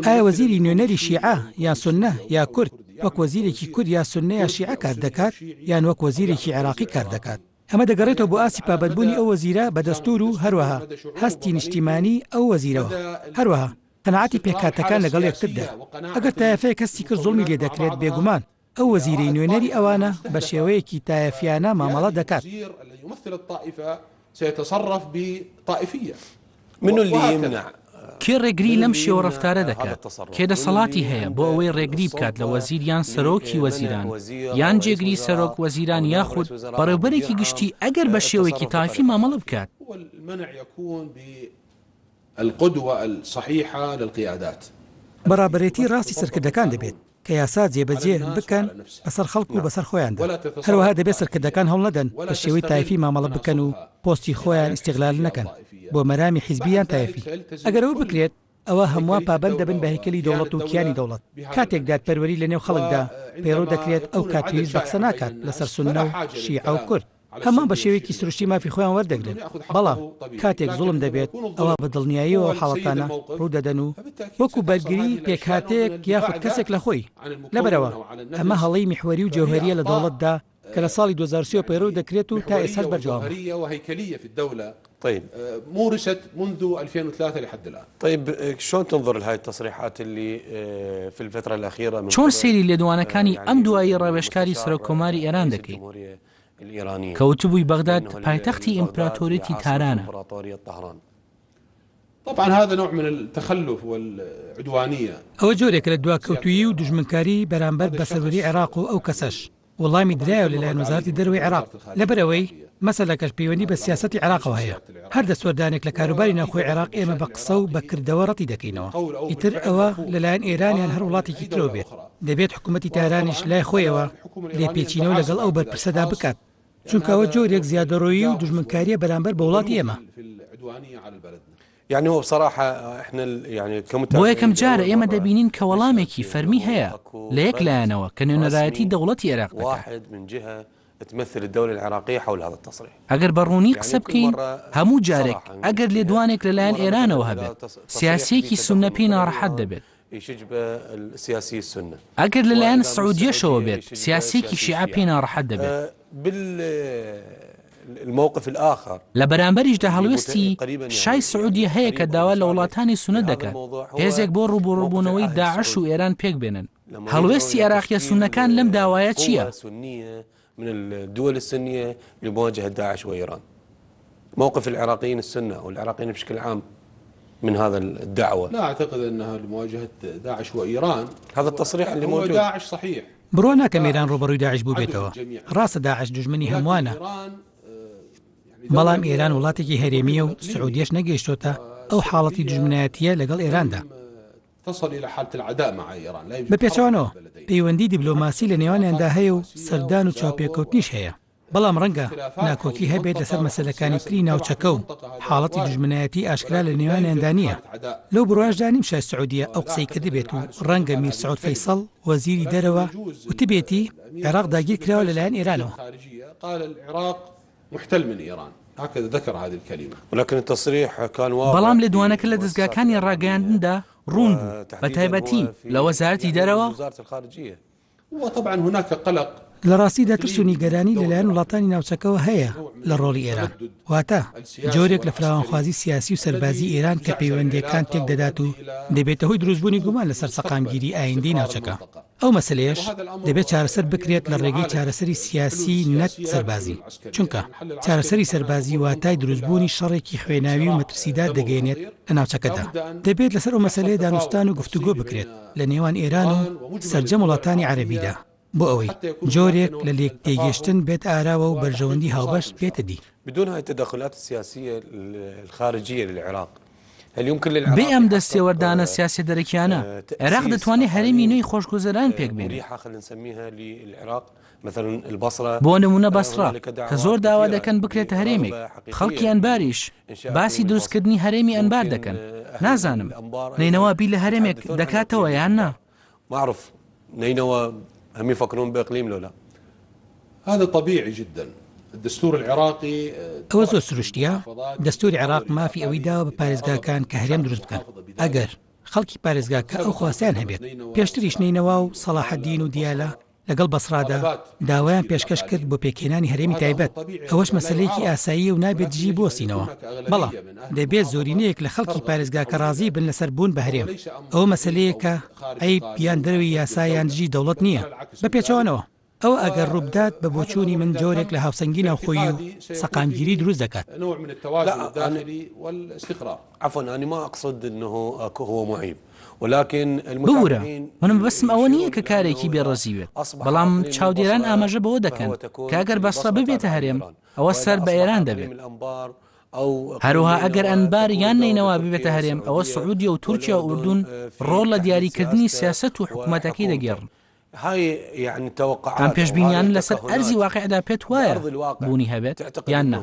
S3: ئایا وەزیری نوێنەری شیعە یان سوننە یا کورد وەک وەزیرێکی کورد یا سوننە یا شیعە کار دەکات یان وەک وەزیرێکی عێراقی کار دەکات؟ ئەمە دەگەڕێتەوە بۆ ئاسی پابەتبوونی ئەو وەزیرە بە دەستور و هەروەها هەستی نیشتیمانی ئەو وەزیرەوە، هەروەها قەناعەتی پێکهاتەکان لەگەڵ یەکتردا. ئەگەر تایفەیە کەسی کرد زوڵمی لێ دەکرێت بێگومان ئەو وەزیرەی نوێنەری ئەوانە بە شێوەیەکی تایەفیانە مامەڵە دەکات.
S1: کێ ڕێگری لەم شێوە ڕەفتارە دەکات؟ کێ دەسەڵاتی هەیە بۆ ئەوەی ڕێگری بکات لە وەزیریان سەرۆکی وەزیران یان جێگری سەرۆک وەزیران یاخود بەڕێوەبەرێکی گشتی ئەگەر بە شێوەیەکی تایفی مامەڵە بکات.
S3: بەڕابەرێتی ڕاستی سەرکردەکان دەبێت کە یاسا جێبەجێ بکەن بەسەر خەڵک و بەسەر خۆیاندا. هەروەها دەبێت سەرکردەکان هەوڵ نەدەن بە شێوەی تایفی مامەڵە بکەن و پۆستی خۆیان ئیستیغلال نەکەن بۆ مەرامی حیزبیان تایفی. ئەگەر ئەوە بکرێت ئەوە هەمووان پابەند دەبن بە هەیکەلی دەوڵەت و کیانی دەوڵەت. کاتێک دادپەروەری لە نێو خەڵکدا پەیڕۆ دەکرێت ئەو کات پێویست بە قسە ناکات لەسەر سوننە و شیعە و کورد. هەمان بە شێوەیەکی سروشتی مافی خۆیان وەردەگرن. بەڵام کاتێک زوڵم دەبێت ئەوە بە دڵنیاییەوە حاڵەتانە ڕوودەدەن و وەکو بەرگری پێکهاتەیەک یاخود کەسێک لە خۆی. لەبەرەوە ئەمە هەڵەی میحوەری و جەوهەریە لە دەوڵەتدا کە لە ساڵی 2023 پەیڕۆ دەکرێت و تا ئێستاش بەرجەوام.
S4: طيب
S2: مورست منذ 2003 لحد الآن.
S4: طيب شلون تنظر لهذه التصريحات اللي في الفترة الأخيرة من
S1: چۆن سەیری لێدوانەکانی ئەم دوایی ڕەوێژکاری سەرۆککۆماری ئێران دەکەیت؟ کەوتبووی بەغداد پایتەختی ئیمپراتۆریەتی تارانە.
S2: طبعا هذا نوع من التخلف والعدوانية.
S3: ئەوە جۆرێک لە دواکەوتویی و دژمنکاری بەرامبەر بەسەروەری عێراق و ئەو کەسەش وەڵامی درایەوە لەلایەن وەزارەتی دەرەوەی عێراق لەبەرەوەی مەسەلەکەش پەیوەندی بە سیاسەتی عێراقەوە هەیە. هەر دەسوەردانێک لە کاروباری ناوخۆی عێراق ئێمە بە قسە و بەکردەوە ڕەتی دەکەینەوە. ئیتر ئەوە لەلایەن ئێرانیان هەر وڵاتێکی ترەوە بێت. دەبێت حکوومەتی تارانیش لای خۆیەوە لێپێچینەوە لەگەڵ ئەو بەرپرسەدا بکات چونکە ئەوە جۆرێک زیادەڕۆیی و دژمنکاریە بەرامبەر بە وڵاتی ئێمە.
S4: يعني هو بصراحة احنا يعني
S1: بۆ یەکەم جارە ئێمە دەبینین کە وەڵامێکی فەرمی هەیە لە یەک لایەنەوە کە نوێنەرایەتی دەوڵەتی عێراق
S4: واحد من جهة تمثل الدولة العراقية حول هذا التصريح.
S1: ئەگەر بەڕوونی قسە بکەین هەموو جارێک ئەگەر لێدوانێک لەلایەن ئێرانەوە هەبێت سیاسیەکی سوننە پێی ناڕەحەت دەبێت.
S4: يشجب السياسي السنة.
S1: ئەگەر لەلایەن سعودیەشەوە بێت سیاسیەکی شیعە پێی ناڕەحەت دەبێت.
S4: الموقف الآخر
S1: لە بەرامبەریشدا هەڵوێستی شای سعودی هەیە کە داوا لە وڵاتانی سونە دەکات هێزێک بۆ ڕووبوونەوەی داعش و ئێران پێک بێنن. هەڵوێستی عێراقیە سونەکان لەم داوایە چییە؟
S4: من الدول السنية لمواجهة داعش وإيران. موقف العراقيين السنة والعراقيين بشكل عام من هذا الدعوة.
S2: لا أعتقد أنها لمواجهة داعش وإيران.
S4: هذا التصريح اللي موجود.
S2: داعش صحيح.
S3: بڕۆ ناکەم ئێران ڕۆبەڕووی داعش بوو بێتەوە. ڕاستە داعش دژمنی هەمووانە. بەڵام ئێران وڵاتێکی هەرێمیە و سعودیەش نەگەیشتۆتە ئەو حاڵەتی دژمنایەتیە لەگەڵ ئێراندا. بە پێچەوانەوە پەیوەندی دیبلۆماسی لە نێوانیاندا هەیە و سەردان و چاوپێکەوتنیش هەیە. بەڵام ڕەنگە ناکۆکی هەبێت لەسەر مەسەلەکانی تری ناوچەکە و حاڵەتی دژمنایەتی ئاشکرا لە نێوانیاندا نییە. لەو بڕواژدا نیم شای سعودیە ئەو قسەی کردی بێت و ڕەنگە میر سعود فەیسەڵ وەزیری دەرەوە وتبێتی عێراق داگیر کراوە لەلایەن ئێرانەوە.
S2: قال العراق محتل من إيران. هكذا ذكر هذه الكلمة.
S4: ولكن التصريح كان واضح.
S1: بەڵام لێدوانەکە لە دەستگاکانی ڕاگەیاندندا ڕوون بوو بە تایبەتی لە وەزارەتی دەرەوە.
S2: وطبعا هناك قلق.
S3: لە ڕاستیدا ترس و نیگەرانی لەلایەن وڵاتانی ناوچەکەەوە هەیە لە ڕۆڵی ئێران. واتە جۆرێک لە فراوانخوازی سیاسی و سەربازی ئێران کە پەیوەندیەکان تێک دەدات و دەبێتە هۆی دروستبوونی گومان لەسەر سەقامگیری ئایندەی ناوچەکە. ئەو مەسلەیەش دەبێت چارەسەر بکرێت لە ڕێگەی چارەسەری سیاسی نەک سەربازی چونکە چارەسەری سەربازی واتای دروستبوونی شەڕێکی خوێناوی و مەترسیدار دەگەێنێت لە ناوچەکەدا. دەبێت لەسەر ئەو مەسلەیە دانوستان و گفتوگۆ بکرێت لە نێوان ئێران و سەرجەم وڵاتانی عەرەبیدا بۆ ئەوەی جۆرێک لە لێک تێگەشتن بێت ئاراوە و بەرژەوەندی هاوبەش بێتە دی.
S4: بدون هاي التدخلات السياسية الخارجية للعراق هل يمكن للعراق
S1: بێ ئەم دەستێوەردانە سیاسی دەرەکیانە عێراق دەتوانێت هەرێمی نوێی خۆشگوزەران پێک بێنێت. بۆ نمونە بەسڕا کە زۆر داوا دەکەن بکرێتە هەرێمێک خەڵکی ئەنباریش باسی دروستکردنی هەرێمی ئەنبار دەکەن. نازانم نینەوە بی لە هەرێمێک دەکاتەوە یان نا.
S4: معروف نینەوە هم يفكرون بإقليم لولا.
S2: هذا طبيعي جدا. الدستور العراقي
S3: ئەوە زۆر سروشتیە. دەستوری عێراق مافی ئەوەی داوە بە پارێزگاکان کە هەرێم دروست بکەن ئەگەر خەڵکی پارێزگاکە ئەو خواستیان هەبێت. پێشتریش نینەوە و سەلاحەدین و دیالە لەگەڵ بەسڕادا داوایان پێشکەش کرد بۆ پێکهێنانی هەرێمی تایبەت. ئەوەش مەسلەیەکی ئاساییە و نابێت دژی بۆسینەوە. بەڵام دەبێت زۆرینەیەک لە خەڵکی پارێزگا کە ڕازی بن لەسەر بوون بە هەرێم. ئەوە مەسلەیەکە ئەی بیان دەروی یاسایان دژی دەوڵەت نییە بە پێچەوانەوە. ئەوە ئەگەر ڕووبدات بە بۆچوونی من جۆرێک لە هاوسەنگی ناوخۆیی و سەقامگیری دروست دەکات.
S4: عفوا أنا ما أقصد أنه هو معيب ولكن
S1: بورە منم بەسم ئەوە نییە کە کارێکی بێڕەزی بێت، بەڵام چاودێران ئاماژە بەوە دەکەن کاگەر بەسڕە ببێتە هەرێم ئەوە سەر بە ئێران دەبێت. هەروها ئەگەر ئەنبار یان نینەوە ببێتە هەرێم ئەوە سعودی و تورکیا و ئوردون ڕۆڵ لە دیاریکردنی سیاست و حکوومەتەکەی دەگێڕن. ئەم پێشبینیان لەسەر ئەرزی واقعدا پێت وایە بوونی هەبێت یان نا؟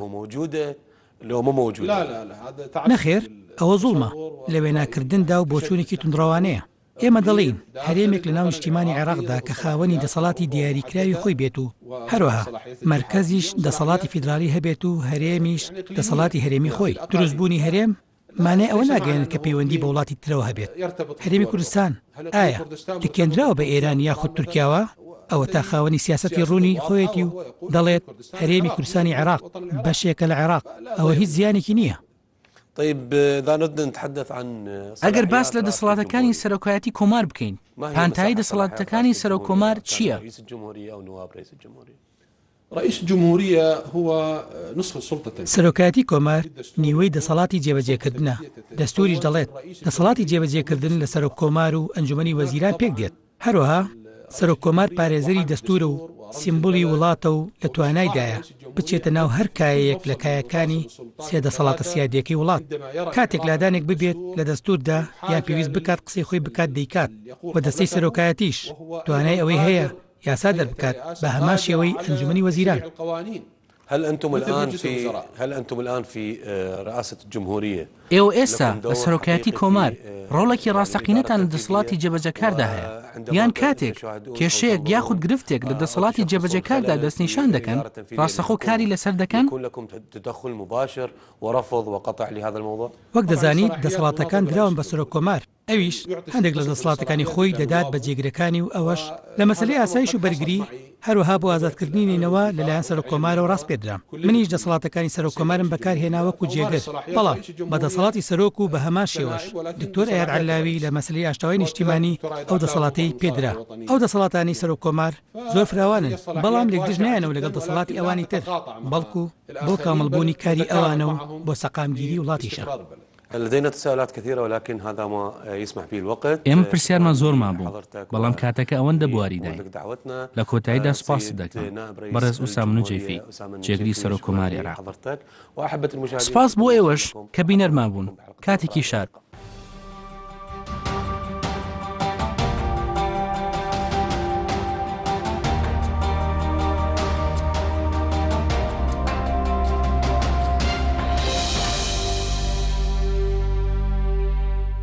S1: نەخێر ئەوە زوڵمە لە وێناکردندا و بۆچوونێکی تونندڕەوانەیە. ئێمە دەڵین هەرێمێک لە ناو نیشتیمانی عێراقدا کە خاوەنی دەسەڵاتی دیاریکراوی خۆی بێت و هەروەها مرکزیش دەسەڵاتی فیدرالی هەبێت و هەرێمیش دەسەڵاتی هەرێمی خۆی. دروستبوونی هەرێم مانای ئەوە ناگەێنێت کە پەیوەندی بە وڵاتی ترەوە هەبێت. هەرێمی کوردستان ئایا تکێنراوە بە ئێران یاخود تورکیاوە؟ ئەوە تا خاوەنی سیاسەتی ڕوونی خۆیەتی و دەڵێت هەرێمی کوردستانی عێراق بەشێکە لە عێراق، ئەوە هیچ زیانێکی نییە. ئەگەر باس لە دەسەڵاتەکانی سەرۆکایەتی کۆمار بکەین، پانتایی دەسەڵاتەکانی سەرۆک کۆمار چییە؟
S2: رئيس الجمهورية هو نصف السلطة.
S3: سەرۆکایەتی کۆمار نیوەی دەسەڵاتی جێبەجێکردنە. دەستوریش دەڵێت دەسەڵاتی جێبەجێکردن لە سەرۆک کۆمار و ئەنجومەنی وەزیران پێک دێت. هەروەها سەرۆک کۆمار پارێزەری دەستورە و سیمبولی وڵاتە و لە توانایدایە بچێتە ناو هەر کایەیەک لە کایەکانی سێ دەسەڵاتە سیادیەکەی وڵات. کاتێک لادانێک ببێت لە دەستوردا یان پێویست بکات قسەی خۆی بکات دەیکات و دەستەی سەرۆکایەتیش توانای ئەوەی هەیە یاسا دەربکات بە هەمان شێوەی ئەنجومەنی وەزیران.
S4: هل أنتم الآن في رئاسة الجمهورية؟
S1: ئێوە ئێستا بە سەرۆکایەتی کۆمار ڕۆڵێکی ڕاستەقینەتان لە دەسەڵاتی جێبەجەکاردا هەیە یان کاتێک کێشەیەک یاخود گرفتێک لە دەسەڵاتی جێبەجەکاردا دەستنیشان دەکەن ڕاستەخۆ کاری لەسەر دەکەن؟
S3: وەک دەزانیت دەسەڵاتەکان دراون بە سەرۆک کۆمار، ئەویش هەندێک لە دەسەڵاتەکانی خۆی دەدات بە جێگرەکانی و ئەوەش لە مەسەلەی ئاسایش و بەرگری هەروەها بۆ ئازادکردنی نینەوە لەلایەن سەرۆک کۆمارەوە ڕاست پێدرام. منیش دەسەڵاتەکانی سەرۆک کۆمارم بەکارهێناوەکو جێگر، بەڵام بە دەسەڵاتی سەرۆک و بە هەمان شێوەش دکتۆر ئەیاد عەلاوی لە مەسەلەی ئاشتەوای نیشتیمانی ئەو دەسەڵاتەی پێدرا. ئەو دەسەڵاتانی سەرۆک کۆمار زۆر فراوانن، بەڵام لێکدژ نایەنەوە لەگەڵ دەسەڵاتی ئەوانی تر، بەڵکو بۆ کامەڵبوونی کاری ئەوانە و بۆ سەقامگیری وڵاتیشە.
S4: لدينا تساؤلات كثيرة ولكن هذا ما يسمح به الوقت.
S1: ئێمە پرسیارمان زۆرمان بوو، بەڵام کاتەکە ئەوەندە بواری دای. لە کۆتاییدا سوپاس دەکەم بەڕێز ئوسام جەیفی جێگری سەرۆک کۆماری عێراق. سوپاس بۆ ئێوەش کە بینەرمان بوون. کاتێکی شاد.